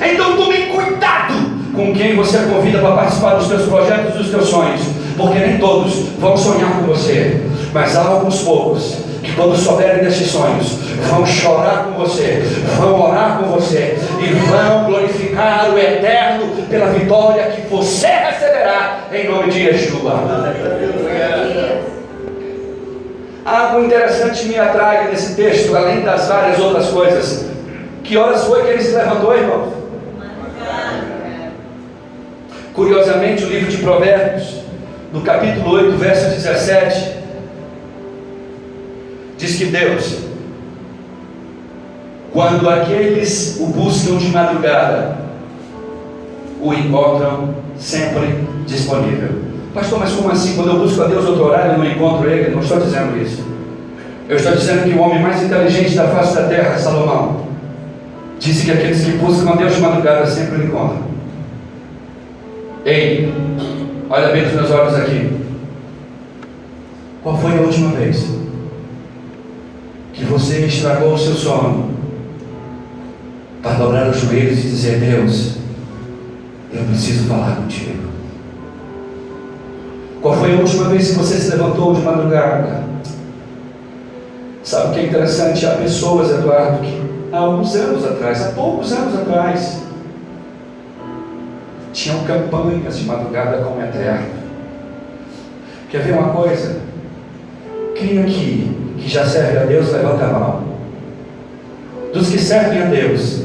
Speaker 1: Então tome cuidado com quem você convida para participar dos teus projetos e dos teus sonhos, porque nem todos vão sonhar com você, mas há alguns poucos que, quando souberem desses sonhos, vão chorar com você, vão orar com você e vão glorificar o Eterno pela vitória que você receberá em nome de Yeshua. Algo interessante me atrai nesse texto, além das várias outras coisas. Que horas foi que ele se levantou, irmão? Curiosamente, o livro de Provérbios, no capítulo 8, verso 17, diz que Deus, quando aqueles o buscam de madrugada, o encontram sempre disponível. Pastor, mas como assim? Quando eu busco a Deus outro horário, eu não encontro Ele? Não estou dizendo isso. Eu estou dizendo que o homem mais inteligente da face da terra, Salomão, disse que aqueles que buscam a Deus de madrugada sempre o encontram. Ei, olha bem nos meus olhos aqui. Qual foi a última vez que você estragou o seu sono para dobrar os joelhos e dizer: Deus, eu preciso falar contigo? Qual foi a última vez que você se levantou de madrugada? Sabe o que é interessante? Há pessoas, Eduardo, que há alguns anos atrás, há poucos anos atrás, tinham campanhas de madrugada com o Eterno. Quer ver uma coisa? Quem aqui que já serve a Deus, levanta a mão. Dos que servem a Deus,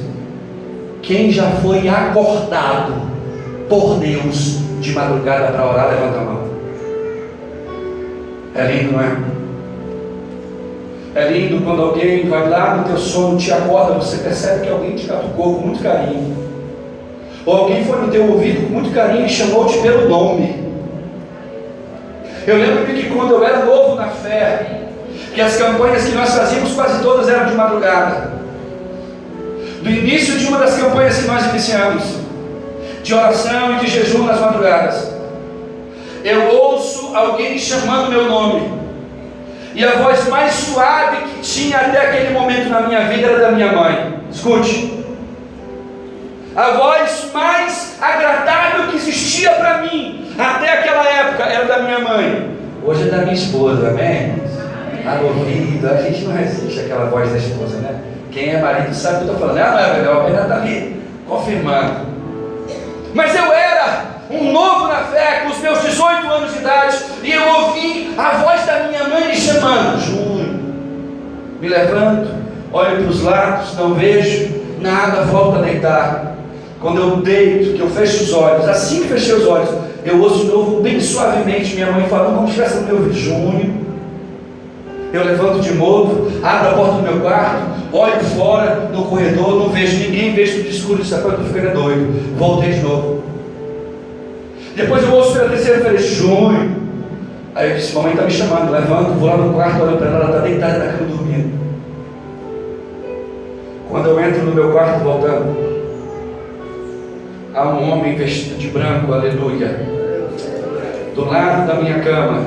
Speaker 1: quem já foi acordado por Deus de madrugada para orar, levanta a mão. É lindo, não é? É lindo quando alguém vai lá no teu sono, te acorda, você percebe que alguém te catucou com muito carinho, ou alguém foi no teu ouvido com muito carinho e chamou-te pelo nome. Eu lembro-me que quando eu era novo na fé, que as campanhas que nós fazíamos quase todas eram de madrugada. Do início de uma das campanhas que nós iniciamos, de oração e de jejum nas madrugadas, eu ouço alguém chamando meu nome, e a voz mais suave que tinha até aquele momento na minha vida era da minha mãe. Escute, a voz mais agradável que existia para mim até aquela época era da minha mãe. Hoje é da minha esposa, amém? Ouvido, a gente não resiste àquela voz da esposa, né? Quem é marido sabe o que eu estou falando. Não é melhor, ela está ali confirmando. Mas eu era um novo na fé, com os meus 18 anos de idade, e eu ouvi a voz da minha mãe me chamando. Júnior, me levanto, olho para os lados, não vejo nada, volto a deitar. Quando eu deito, que eu fecho os olhos, assim que fechei os olhos, eu ouço de novo, bem suavemente, minha mãe falando como se estivesse no meu ouvido: Júnior. Eu levanto de novo, abro a porta do meu quarto, olho fora no corredor, não vejo ninguém, vejo tudo escuro, disse: rapaz, eu estou ficando doido. Voltei de novo. Depois eu ouço pela terceira vez: Júnior. Aí eu disse: mamãe está me chamando. Levanto, vou lá no quarto, olho para ela, ela está deitada na cama dormindo. Quando eu entro no meu quarto voltando, há um homem vestido de branco, aleluia, do lado da minha cama.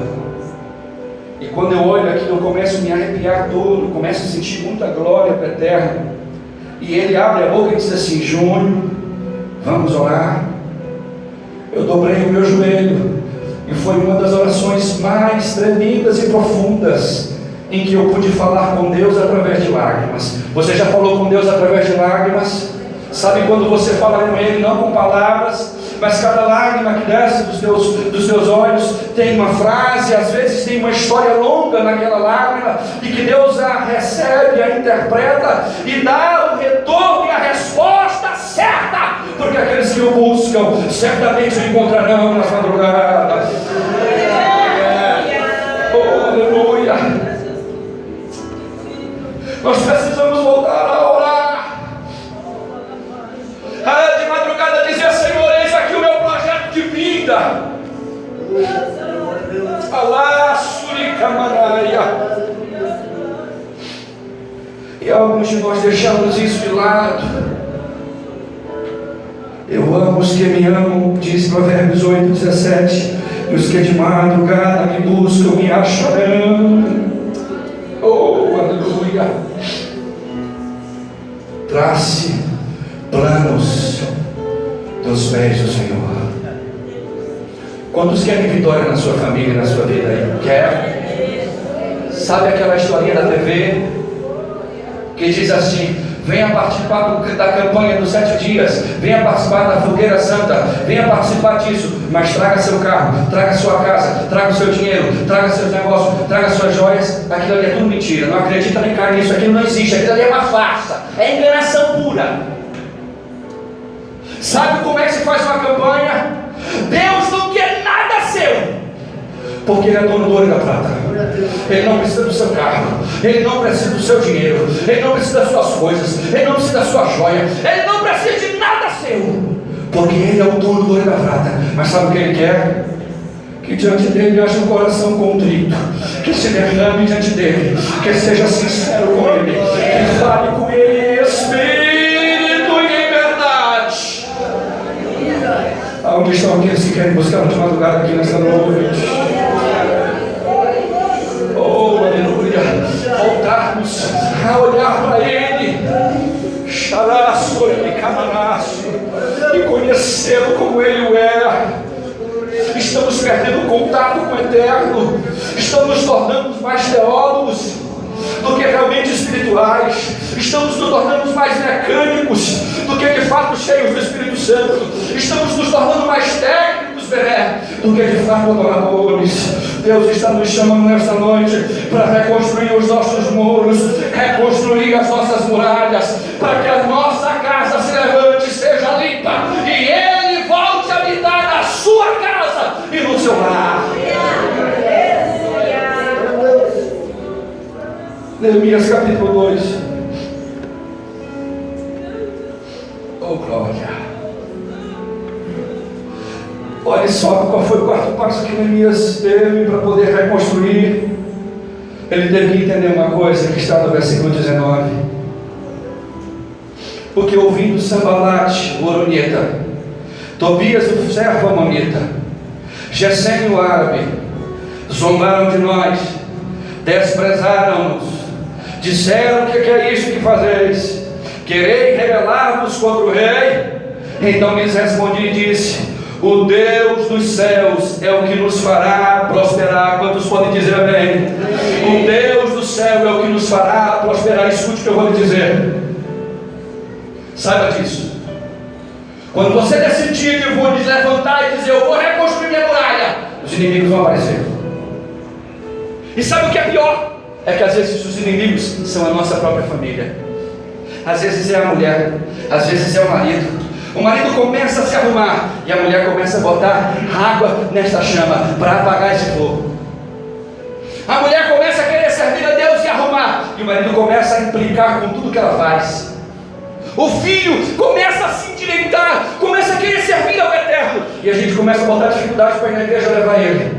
Speaker 1: E quando eu olho aquilo, eu começo a me arrepiar todo, começo a sentir muita glória para o Eterno. E ele abre a boca e diz assim: Júnior, vamos orar. Eu dobrei o meu joelho, e foi uma das orações mais tremendas e profundas em que eu pude falar com Deus através de lágrimas. Você já falou com Deus através de lágrimas? Sabe quando você fala com Ele não com palavras, mas cada lágrima que desce dos teus olhos tem uma frase, às vezes tem uma história longa naquela lágrima, e que Deus a recebe, a interpreta e dá o retorno e a resposta certa, porque aqueles que o buscam certamente o encontrarão nas madrugadas. Oh, aleluia! Nós precisamos voltar a orar. De madrugada dizer: Senhor, eis aqui o meu projeto de vida. Alá, suricamanaia. E alguns de nós deixamos isso de lado. Eu amo os que me amam, diz Provérbios 8:17. E os que de madrugada me buscam me acharão. Oh, aleluia! Trace planos dos pés do Senhor. Quantos querem vitória na sua família, na sua vida aí? Quer? Sabe aquela historinha da TV que diz assim: venha participar da campanha dos 7 dias, venha participar da fogueira santa, venha participar disso, mas traga seu carro, traga sua casa, traga o seu dinheiro, traga seus negócios, traga suas joias. Aquilo ali é tudo mentira, não acredita nem cai nisso, aquilo não existe, aquilo ali é uma farsa, é enganação pura. Sabe como é que se faz uma campanha? Deus não quer nada seu, porque Ele é dono do ouro e da prata. Ele não precisa do seu carro, Ele não precisa do seu dinheiro, Ele não precisa das suas coisas, Ele não precisa da sua joia, Ele não precisa de nada seu, porque Ele é o dono do ouro e da prata. Mas sabe o que Ele quer? Que diante dele haja um coração contrito, que se derrame diante dele, que seja sincero com Ele, que fale com Ele em espírito e em verdade. Aonde estão aqueles que querem buscar de madrugada aqui nesta noite? Oh, aleluia! Voltarmos a olhar para Ele, e conhecê-lo como Ele o é. Estamos perdendo contato com o Eterno, estamos nos tornando mais teólogos do que realmente espirituais, estamos nos tornando mais mecânicos do que de fato cheios do Espírito Santo, estamos nos tornando mais técnicos, Bené, do que de fato adoradores. Deus está nos chamando nesta noite para reconstruir os nossos muros, reconstruir as nossas muralhas, para que a nossa casa se levante, seja limpa, e Ele volte a habitar na sua casa e no seu lar. Neemias capítulo 2. Oh, glória! Olha só qual foi o quarto passo que Neemias teve para poder reconstruir. Ele teve que entender uma coisa que está no versículo 19. Porque ouvindo Sambalate, o horonita, Tobias, o servo amonita, Gesem, o árabe, zombaram de nós, desprezaram-nos, disseram: que é isso que fazeis? Quereis rebelar-vos contra o rei? Então lhes respondi e disse: o Deus dos céus é o que nos fará prosperar. Quantos podem dizer amém? O Deus do céu é o que nos fará prosperar. Escute o que eu vou lhe dizer, saiba disso. Quando você decidir que vou levantar e dizer: eu vou reconstruir minha muralha, os inimigos vão aparecer. E sabe o que é pior? É que às vezes os inimigos são a nossa própria família. Às vezes é a mulher, às vezes é o marido. O marido começa a se arrumar e a mulher começa a botar água nesta chama para apagar esse fogo. A mulher começa a querer servir a Deus e arrumar, e o marido começa a implicar com tudo que ela faz. O filho começa a se endireitar, começa a querer servir ao Eterno, e a gente começa a botar dificuldades para ir na igreja levar ele.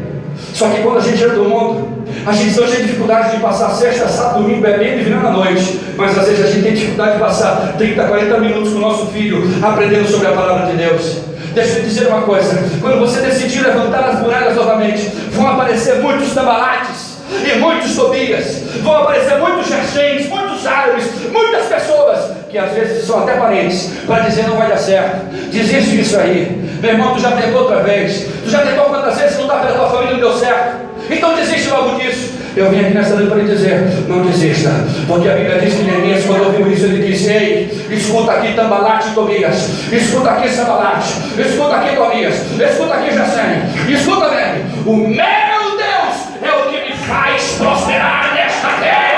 Speaker 1: Só que quando a gente entra no mundo, A gente não tem dificuldade de passar sexta, sábado, domingo bebendo e virando à noite, mas às vezes a gente tem dificuldade de passar 30, 40 minutos com o nosso filho aprendendo sobre a palavra de Deus. Deixa eu dizer uma coisa: quando você decidir levantar as muralhas novamente, vão aparecer muitos tambalates e muitos Tobias, vão aparecer muitos Gergens, muitos árabes, muitas pessoas que às vezes são até parentes, para dizer não vai dar certo, desiste disso aí. Meu irmão, tu já tentou outra vez, tu já tentou quantas vezes lutar pela tua família e não deu certo, então desiste logo disso. Eu vim aqui nessa noite para lhe dizer, não desista, porque a Bíblia diz que Neemias, quando ouviu isso, ele disse: ei, escuta aqui Tambalate e Tobias, escuta aqui Sambalate, escuta aqui Tobias, escuta aqui Gesem, escuta bem, o meu Deus é o que me faz prosperar nesta terra.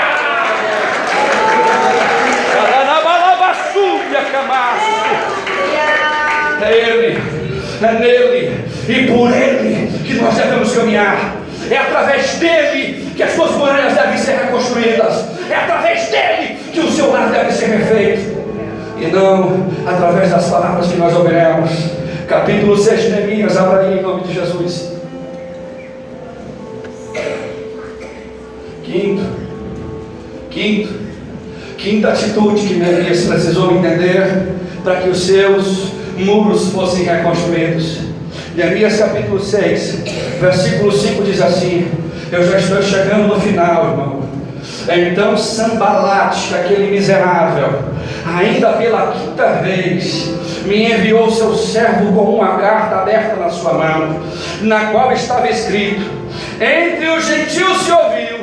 Speaker 1: É Ele, é nele e por Ele que nós devemos caminhar. É através dele que as suas muralhas devem ser reconstruídas. É através dele que o seu lar deve ser refeito, e não através das palavras que nós ouviremos. Capítulo 6 de Neemias, abra aí em nome de Jesus. Quinta atitude que Neemias precisou entender para que os seus muros fossem reconstruídos. Neemias capítulo 6, versículo 5 diz assim: eu já estou chegando no final, irmão. Então Sambalate, aquele miserável, ainda pela quinta vez, me enviou seu servo com uma carta aberta na sua mão, na qual estava escrito: entre os gentios se ouviu,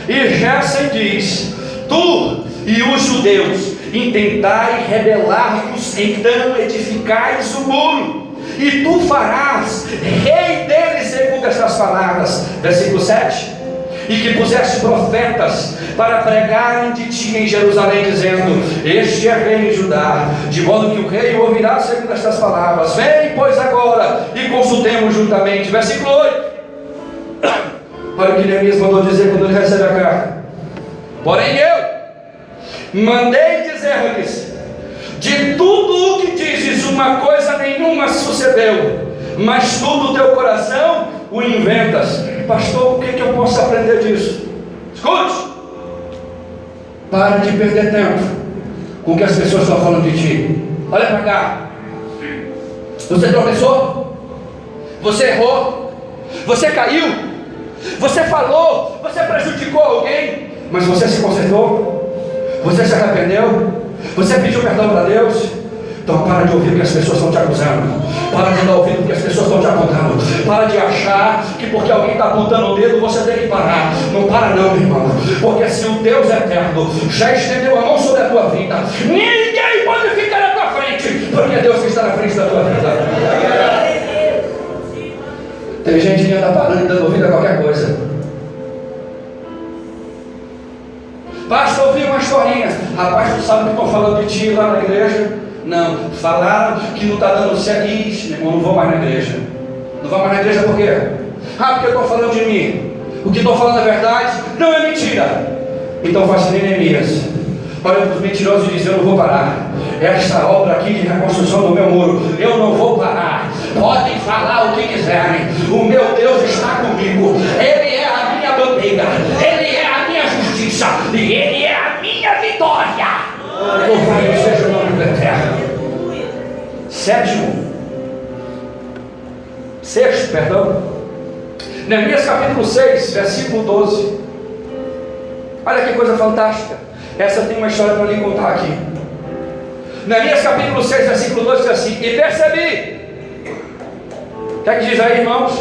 Speaker 1: e Gesem diz: tu e os judeus intentai rebelar-vos, então edificais o muro, e tu farás rei deles segundo estas palavras. Versículo 7: e que puseste profetas para pregarem de ti em Jerusalém, dizendo: este é rei em Judá, de modo que o rei ouvirá segundo estas palavras. Vem, pois, agora e consultemos juntamente. Versículo 8: olha o que Neemias mandou dizer quando ele recebe a carta: porém eu mandei dizer-lhes: de tudo o que dizes, uma coisa nenhuma sucedeu, mas tudo o teu coração o inventas. Pastor, o que eu posso aprender disso? Escute, para de perder tempo com o que as pessoas estão falando de ti. Olha para cá. Você tropeçou, você errou, você caiu, você falou, você prejudicou alguém, mas você se consertou, você se arrependeu, você pediu perdão para Deus. Então para de ouvir o que as pessoas estão te acusando, para de dar ouvido o que as pessoas estão te apontando, para de achar que porque alguém está apontando o dedo você tem que parar. Não para não, meu irmão, porque se o Deus eterno já estendeu a mão sobre a tua vida, ninguém pode ficar na tua frente, porque é Deus que está na frente da tua vida. Tem gente que anda parando e dando ouvido a qualquer coisa. Pastor, ouvi uma historinha. Rapaz, tu sabe o que estão falando de ti lá na igreja? Não, falaram que não está dando certo. Ixi, meu irmão, não vou mais na igreja. Não vou mais na igreja por quê? Porque estão falando de mim. O que estão falando é verdade? Não é mentira. Então faça nem Neemias. Olha para os mentirosos e diz: eu não vou parar. Esta obra aqui de reconstrução do meu muro, eu não vou parar. Podem falar o que quiserem. O meu Deus está comigo. Ele é a minha bandeira, Ele é a minha justiça, e Ele é a minha vitória. Louvado seja o nome do Eterno. Sexto, perdão. Neemias capítulo 6, versículo 12. Olha que coisa fantástica. Essa tem uma história para lhe contar aqui. Neemias capítulo 6, versículo 12 diz assim: e percebi. O que é que diz aí, irmãos?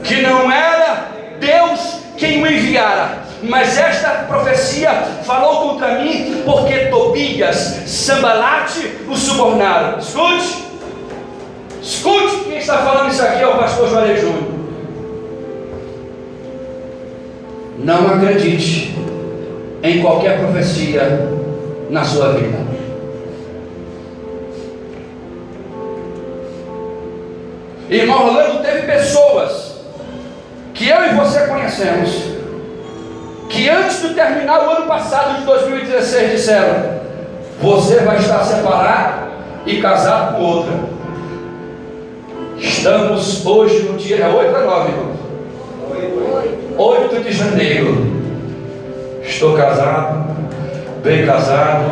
Speaker 1: Que não era Deus quem o enviara, mas esta profecia falou contra mim, porque Tobias, Sambalate o subornaram. Escute, quem está falando isso aqui é o pastor Juarez Júnior. Não acredite em qualquer profecia na sua vida. Irmão Rolando, teve pessoas que eu e você conhecemos, que antes de terminar o ano passado de 2016 disseram: você vai estar separado e casado com outra. Estamos hoje no dia 8 a 9, irmão. 8 de janeiro. Estou casado, bem casado,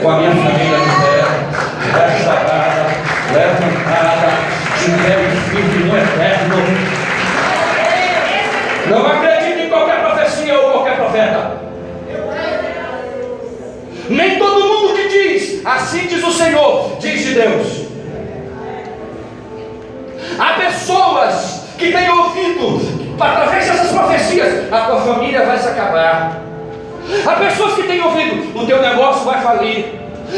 Speaker 1: com a minha família de pé, restaurada, levantada, de pé e firme no eterno. Não acredito em qualquer profecia ou qualquer profeta. Nem todo mundo que diz, assim diz o Senhor, diz de Deus. Há pessoas que têm ouvido, através dessas profecias, a tua família vai se acabar. Há pessoas que têm ouvido, o teu negócio vai falir,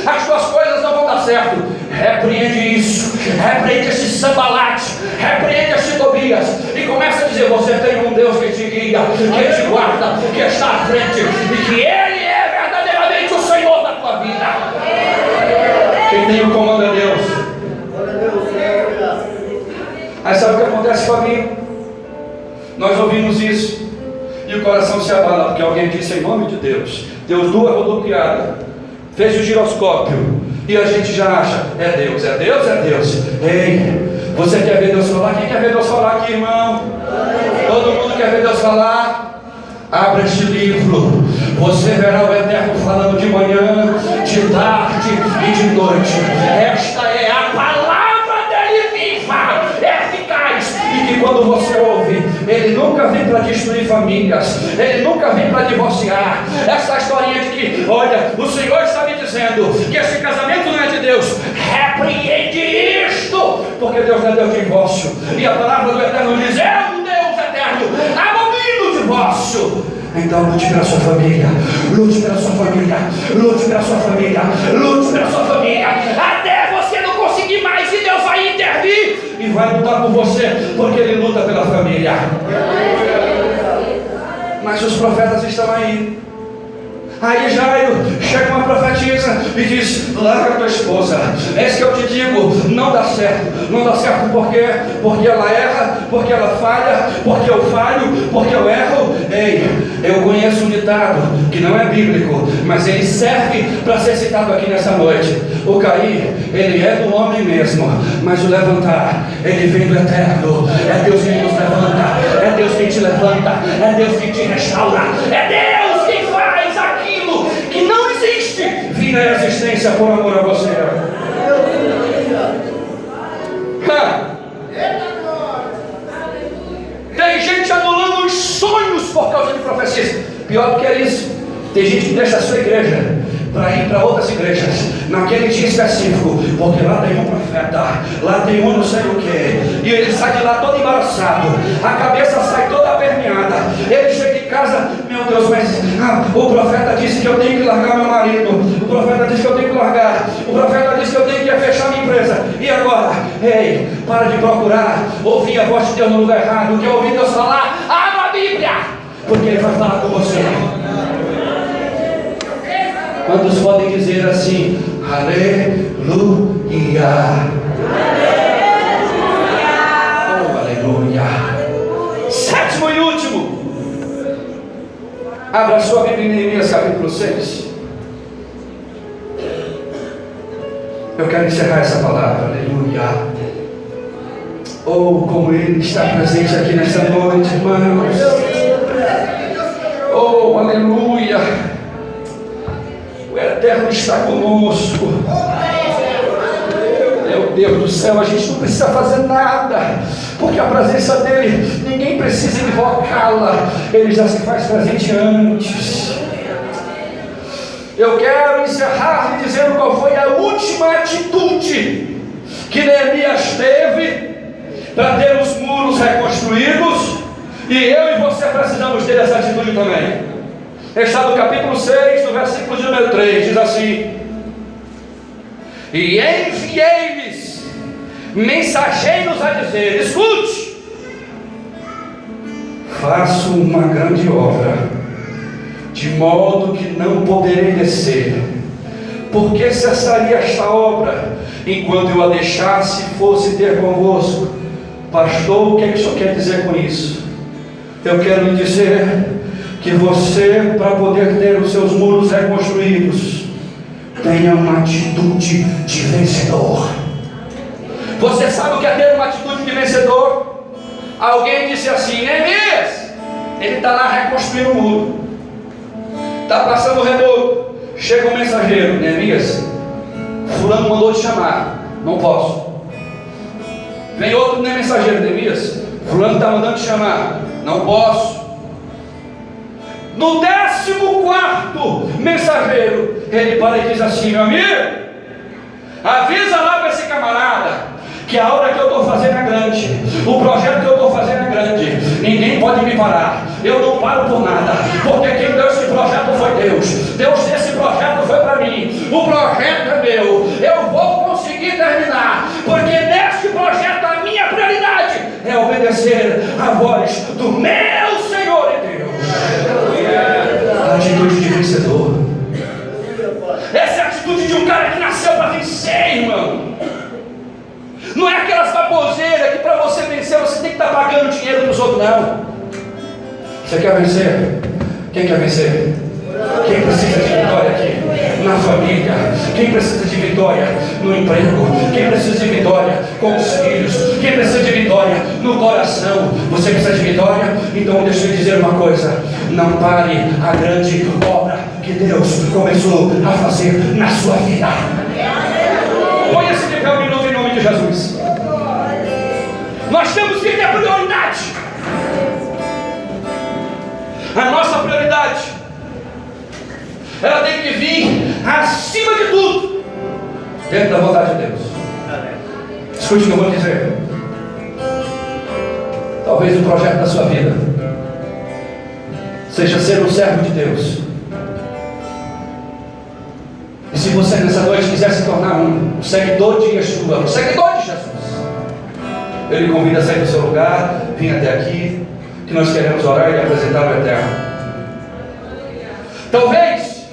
Speaker 1: as tuas coisas não vão dar certo. Repreende isso, repreende este Sambalate, repreende este Tobias, e começa a dizer: você tem um Deus que te guia, que te guarda, que está à frente, e que Ele é verdadeiramente o Senhor da tua vida. Quem tem o comando é Deus. Aí sabe o que acontece, família? Nós ouvimos isso e o coração se abala, porque alguém disse em nome de Deus, deu 2 rodopiadas, fez o giroscópio, e a gente já acha: é Deus, é Deus, é Deus. Ei, você quer ver Deus falar? Quem quer ver Deus falar aqui, irmão? Todo mundo quer ver Deus falar? Abra este livro, você verá o Eterno falando de manhã, de tarde e de noite. Esta é a palavra dele viva, eficaz, e que quando você ouve, ele nunca vem para destruir famílias, ele nunca vem para divorciar. Essa historinha de que, olha, o Senhor está me dizendo que esse casamento não é de Deus, repreende isto, porque Deus não é Deus de divórcio, e a palavra do Eterno diz: é um Deus eterno, abomina o divórcio. Então lute pela sua família, lute pela sua família, lute pela sua família, lute pela sua família, até você não conseguir mais, e Deus vai intervir e vai lutar por você, porque Ele luta pela família. Mas os profetas estão aí. Aí Jairo chega uma profetisa e diz: larga a tua esposa. É isso que eu te digo, não dá certo. Não dá certo porque ela erra, porque ela falha, porque eu falho, porque eu erro. Ei, eu conheço um ditado que não é bíblico, mas ele serve para ser citado aqui nessa noite. O cair, ele é do homem mesmo, mas o levantar, ele vem do Eterno. É Deus quem nos levanta, é Deus quem te levanta, é Deus quem te restaura, é Deus quem faz aquilo que não existe vir à existência por amor a você. Tem gente anulando os sonhos por causa de profecias. Pior do que é isso, tem gente que deixa a sua igreja para ir para outras igrejas naquele dia específico, porque lá tem um profeta, lá tem um não sei o que, e ele sai de lá todo embaraçado, a cabeça sai toda apermeada, ele chega em casa: meu Deus, mas o profeta disse que eu tenho que largar meu marido, o profeta disse que eu tenho que largar, o profeta disse que eu tenho que fechar minha empresa, e agora? Ei, para de procurar ouvir a voz de Deus no lugar errado. Quer ouvir Deus falar? Abra a Bíblia, porque Ele vai falar com você. Quantos podem dizer assim: aleluia? Oh, aleluia. Sétimo e último. Abra sua Bíblia em Neemias capítulo 6. Eu quero encerrar essa palavra. Aleluia. Oh, como Ele está presente aqui nesta noite, irmãos. Oh, aleluia. O Eterno está conosco. Meu Deus do céu, a gente não precisa fazer nada, porque a presença dEle, ninguém precisa invocá-la, Ele já se faz presente antes. Eu quero encerrar lhe dizendo qual foi a última atitude que Neemias teve para ter os muros reconstruídos, e eu e você precisamos ter essa atitude também. Está no capítulo 6, no versículo de número 3, diz assim: e enviei-lhes mensageiros a dizer: escute, faço uma grande obra, de modo que não poderei descer. Porque cessaria esta obra, enquanto eu a deixasse e fosse ter convosco? Pastor, o que é que o senhor quer dizer com isso? Eu quero lhe dizer que você, para poder ter os seus muros reconstruídos, tenha uma atitude de vencedor. Você sabe o que é ter uma atitude de vencedor? Alguém disse assim: Neemias, Ele está lá reconstruindo o muro, está passando o reboco. Chega um mensageiro: Neemias, fulano mandou te chamar, não posso. Vem outro mensageiro: Neemias, fulano está mandando te chamar, não posso. No 14º mensageiro, ele para e diz assim: meu amigo, avisa lá para esse camarada que a obra que eu estou fazendo é grande, o projeto que eu estou fazendo é grande, ninguém pode me parar, eu não paro por nada, porque quem deu esse projeto foi Deus. Deus, esse projeto foi para mim, o projeto é meu, eu vou conseguir terminar, porque neste projeto a minha prioridade é obedecer a voz do meu Senhor e Deus. A atitude de vencedor, essa é a atitude de um cara que nasceu para vencer, irmão. Não é aquelas baboseiras que para você vencer você tem que estar pagando dinheiro para os outros, não. Você quer vencer? Quem quer vencer? Quem precisa de vitória aqui? Na família. Quem precisa de vitória no emprego? Quem precisa de vitória com os filhos? Quem precisa de vitória no coração? Você precisa de vitória? Então deixa eu dizer uma coisa: não pare a grande obra que Deus começou a fazer na sua vida. Põe esse de pé um minuto em nome de Jesus. Nós temos que ter prioridade. A nossa prioridade, ela tem que vir acima de tudo, dentro da vontade de Deus. Escute o que eu vou dizer. Talvez o projeto da sua vida seja ser um servo de Deus. E se você nessa noite quiser se tornar um seguidor de Yeshua, um seguidor de Jesus, Ele convida a sair do seu lugar, vir até aqui, que nós queremos orar e apresentar o Eterno. Talvez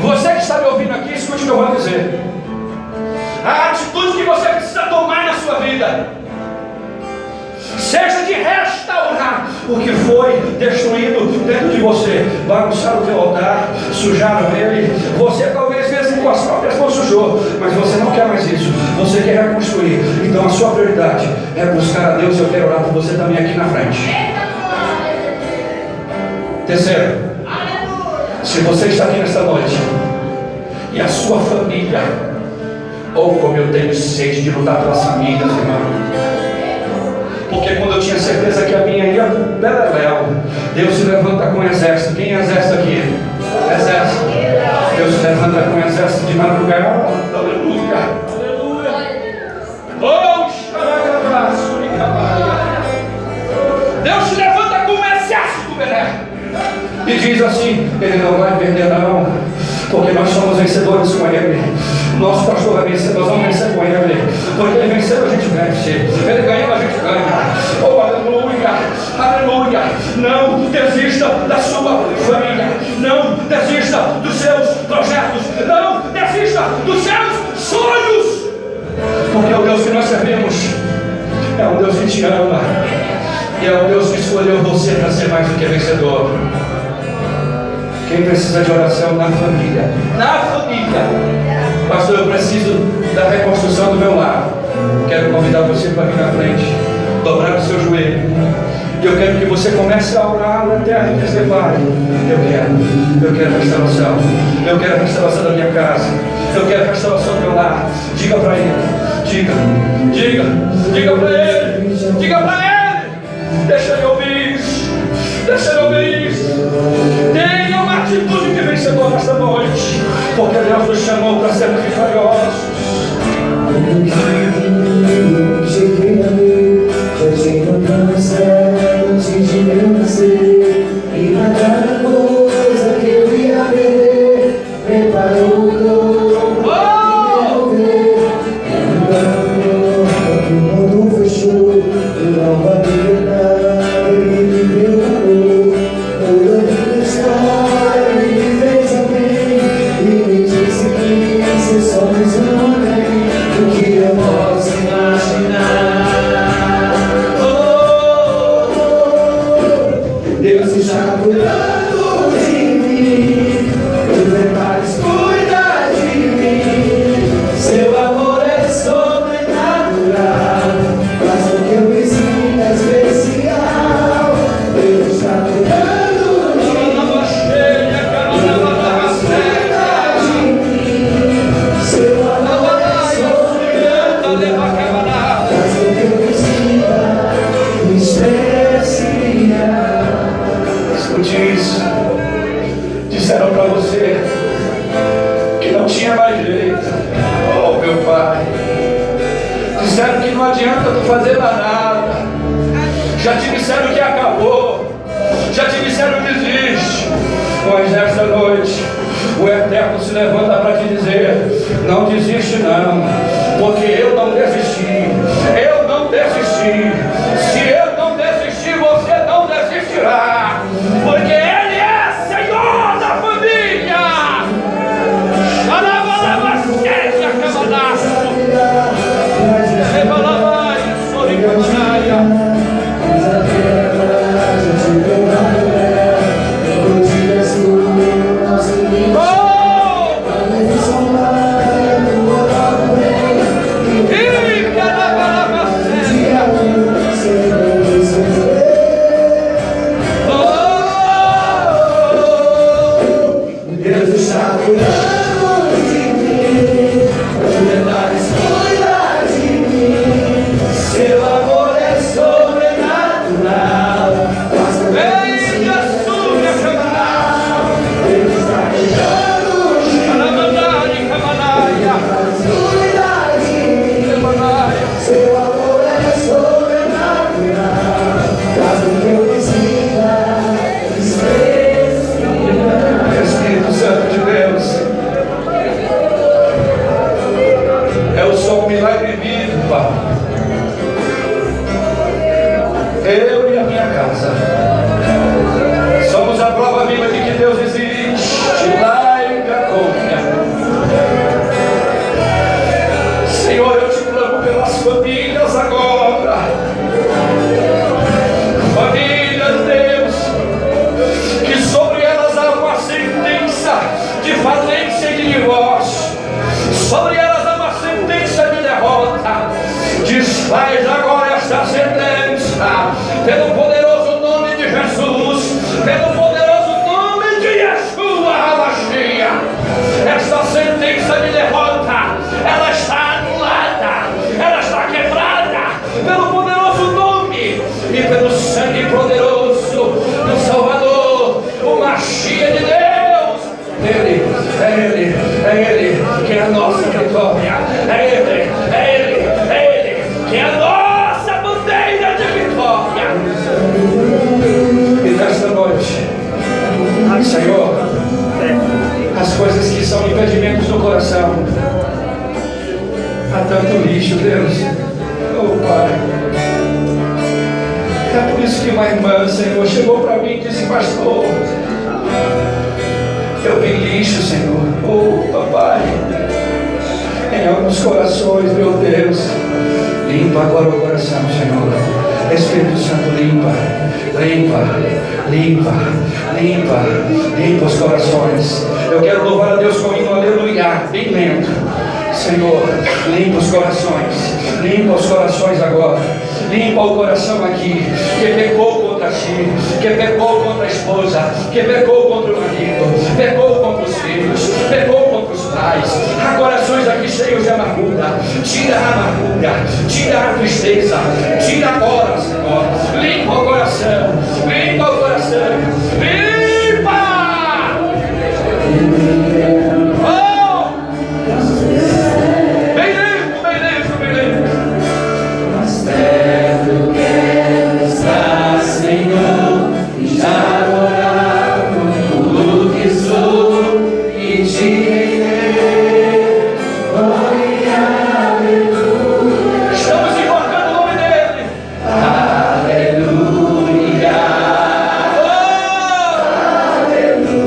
Speaker 1: você que está me ouvindo aqui, escute o que eu vou dizer. A atitude que você precisa tomar na sua vida seja de restaurar o que foi destruído dentro de você. Bagunçaram o teu altar, sujaram ele. Você talvez mesmo com as próprias mãos sujou, mas você não quer mais isso. Você quer reconstruir. Então a sua prioridade é buscar a Deus. Eu quero orar por você também aqui na frente. Terceiro, se você está aqui nesta noite e a sua família, ou como eu tenho sede de lutar pelas famílias, irmão, porque quando eu tinha certeza que a minha ia beleléu, Deus se levanta com um exército. Quem é exército aqui? Exército. Deus se levanta com um exército de madrugada. Aleluia. Oh, xaragabraço, Deus se levanta com um exército, Belé, e diz assim: Ele não vai perder não, porque nós somos vencedores com Ele. Nosso pastor vai vencer, nós vamos vencer com Ele, porque Ele venceu, a gente vence. Ele ganhou, a gente ganha. Oh, aleluia, aleluia. Não desista da sua família, não desista dos seus projetos, não desista dos seus sonhos, porque o Deus que nós servimos é um Deus que te ama, e é um Deus que escolheu você para ser mais do que vencedor. Quem precisa de oração na família? Na família. Pastor, eu preciso da reconstrução do meu lar. Quero convidar você para vir na frente, dobrar o seu joelho. E eu quero que você comece a orar na terra e dizer: Pai, eu quero restauração. Eu quero restauração da minha casa. Eu quero restauração do meu lar. Diga para ele. Diga para ele. Diga para ele. Deixa ele ouvir isso. Deixa ele ouvir isso. Tenha uma atitude de vencedor nesta noite, porque Deus nos chamou para sermos vitoriosos.
Speaker 2: Cheguei a ver, já te encontramos antes de eu nascer, e pra cada coisa que eu ia ver, preparou o dom para me devolver. Que o mundo fechou, eu não vou acreditar, ele me deu amor, toda a minha história ele me fez alguém, e me disse que ser só mais um homem, do que eu posso imaginar. Deus está cuidando de mim, os detalhes cuidam de mim, seu amor é sobrenatural, faz com que eu me sinta especial. Deus está cuidando
Speaker 1: não tinha mais jeito. Oh, meu Pai. Disseram que não adianta tu fazer mais nada. Já te disseram que acabou. Já te disseram que desiste. Mas nesta noite o Eterno se levanta para te dizer: não desiste não, porque eu não desisti. Eu não desisti. Se eu não desistir, você não desistirá, porque Ele é Senhor da família. Xalabalabasqueja, camadaço. Rebalabai, soricamanaia. Eu e a minha casa somos a prova viva de que Deus existe. Lá em Cacônia, Senhor, eu te clamo pelas famílias agora. Famílias, Deus, que sobre elas há uma sentença de falência e de divórcio. Sobre elas há uma sentença de derrota. Desfaz agora esta sentença, pelo poderoso nome de Jesus, pelo poderoso nome de Yeshua HaMashiach. Esta sentença de derrota, ela está anulada, ela está quebrada, pelo poderoso nome e pelo sangue poderoso do Salvador, o Mashiach de Deus. Ele que é a nossa vitória. É Ele que é a nossa bandeira de vitória. E nesta noite, Senhor, as coisas que são impedimentos no coração, há tanto lixo, Deus. Oh, Pai. É por isso que uma irmã, Senhor, chegou para mim e disse: pastor, eu vi lixo, Senhor. Oh, papai, em alguns corações, meu Deus. Limpa agora o coração, Senhor. Espírito Santo, limpa os corações. Eu quero louvar a Deus com o hino aleluia, bem lento. Senhor, limpa os corações agora. Limpa o coração aqui, que pecou contra ti, que pecou contra a esposa, que pecou contra o marido, pecou contra os filhos, pecou contra os pais. Há corações aqui cheios de amargura. Tira a amargura, tira a tristeza, tira agora, Senhor. Limpa o coração, limpa o coração, limpa! Oh! Bem limpo.
Speaker 2: Mas perto quero estar, Senhor, e já adorar tudo que sou e te render. Glória, aleluia.
Speaker 1: Estamos invocando o nome dele.
Speaker 2: Aleluia.
Speaker 1: Oh! Aleluia.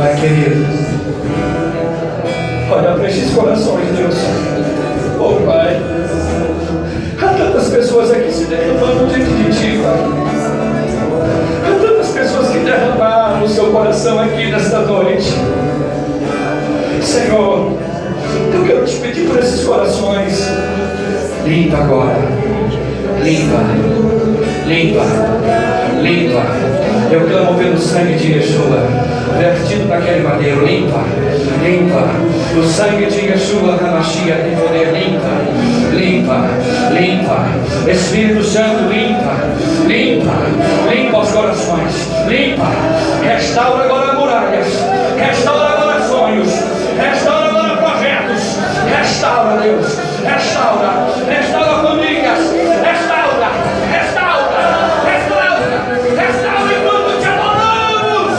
Speaker 1: Pai querido, olha para estes corações, Deus. Oh Pai, há tantas pessoas aqui se derramando diante de Ti, Pai. Há tantas pessoas que derramaram o seu coração aqui nesta noite. Senhor, eu quero Te pedir por esses corações. Limpa agora. Limpa. Limpa. Limpa. Eu clamo pelo sangue de Yeshua, vertido naquele madeiro. Limpa. Limpa. O sangue de Yeshua Hamashia tem poder. Limpa. Limpa. Limpa. Espírito Santo, limpa. Limpa. Limpa os corações. Limpa. Restaura agora muralhas. Restaura agora sonhos. Restaura agora projetos. Restaura, Deus. Restaura. Restaura famílias. Restaura. Restaura. Restaura. Restaura enquanto Te adoramos.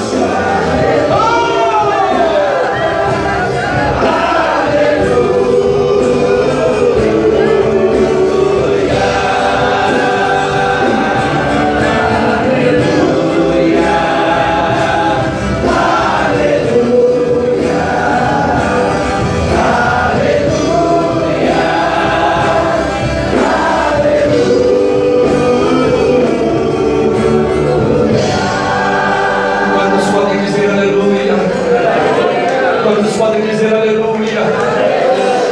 Speaker 1: Quantos podem dizer aleluia?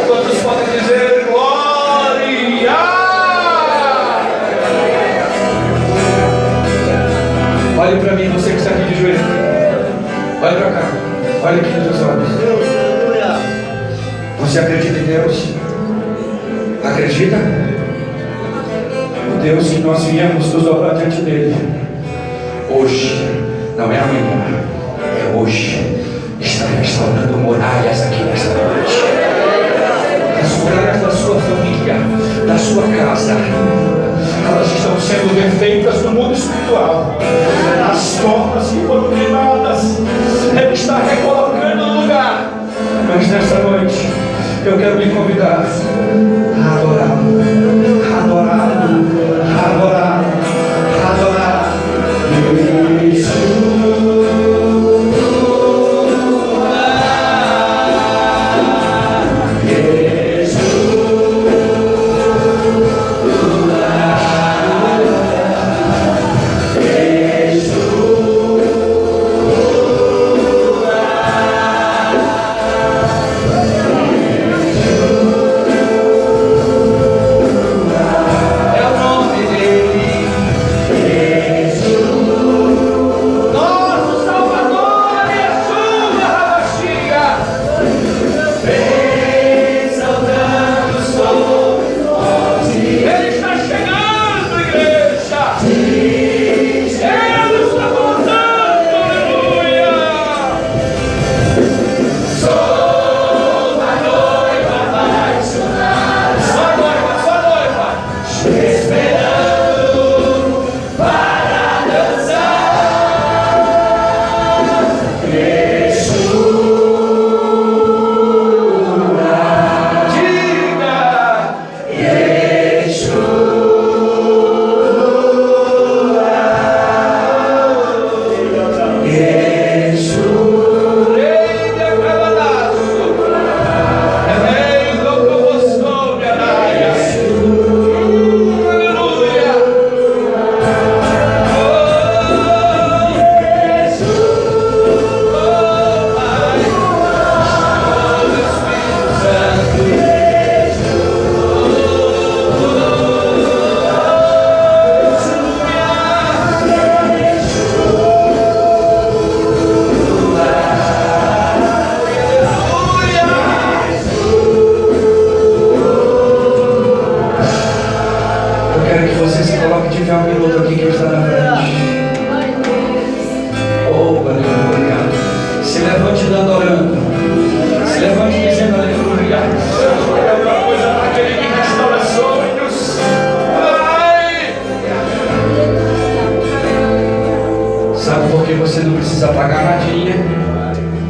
Speaker 1: Quantos podem dizer glória? Olhe para mim, você que está aqui de joelho. Olhe para cá. Olhe aqui nos meus olhos. Você acredita em Deus? Acredita? O Deus que nós viemos nos dobrar diante dele hoje, não é amanhã, é hoje. Está restaurando muralhas aqui nesta noite. As muralhas da sua família, da sua casa, elas estão sendo refeitas no mundo espiritual. As portas que foram queimadas, Ele está recolocando no lugar. Mas nesta noite, eu quero me convidar a adorá-lo, adorá-lo, adorá-lo, adorá-lo.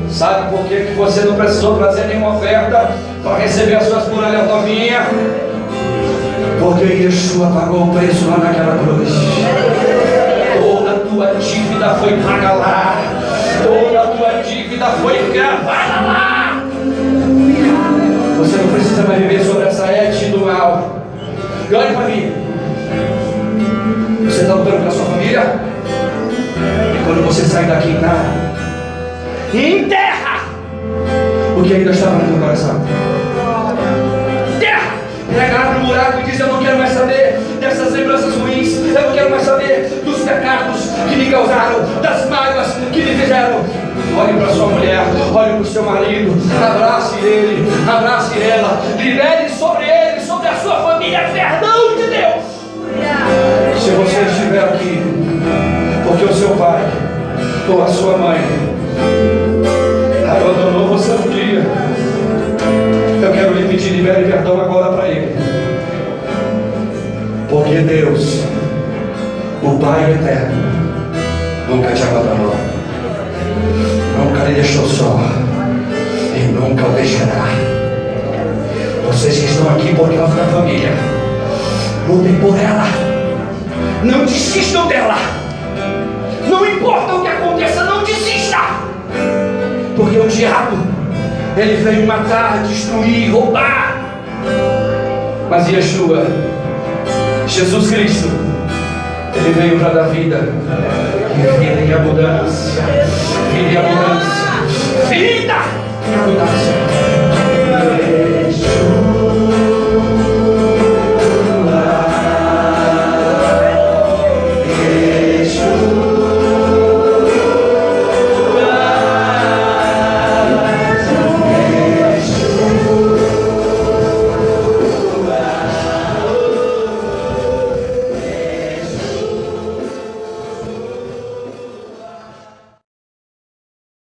Speaker 1: Sabe por que você não precisou trazer nenhuma oferta para receber as suas muralhas novinhas? Porque Yeshua pagou o preço lá naquela cruz. Toda a tua dívida foi paga lá. Toda a tua dívida já foi em guerra, vai lá! Você não precisa mais viver sobre essa ete do mal. E olha para mim. Você está lutando pela sua família? E quando você sair daqui, enterra o que ainda estava no teu coração. Enterra! Pega lá no buraco e diz: eu não quero mais saber dessas lembranças ruins. Eu não quero mais saber dos pecados que me causaram, das mágoas que me fizeram. Olhe para sua mulher, olhe para o seu marido, abrace ele, abrace ela, libere sobre ele, sobre a sua família, perdão de Deus. Se você estiver aqui porque o seu pai ou a sua mãe abandonou você um dia, eu quero lhe pedir: libere perdão agora para ele, porque Deus, o Pai eterno, nunca te abandonou, nunca lhe deixou só e nunca o deixará. Vocês que estão aqui por causa da família, lutem por ela, não desistam dela, não importa o que aconteça, não desista, porque o diabo, ele veio matar, destruir, roubar, mas Yeshua, Jesus Cristo, ele veio para dar vida, e vida em abundância.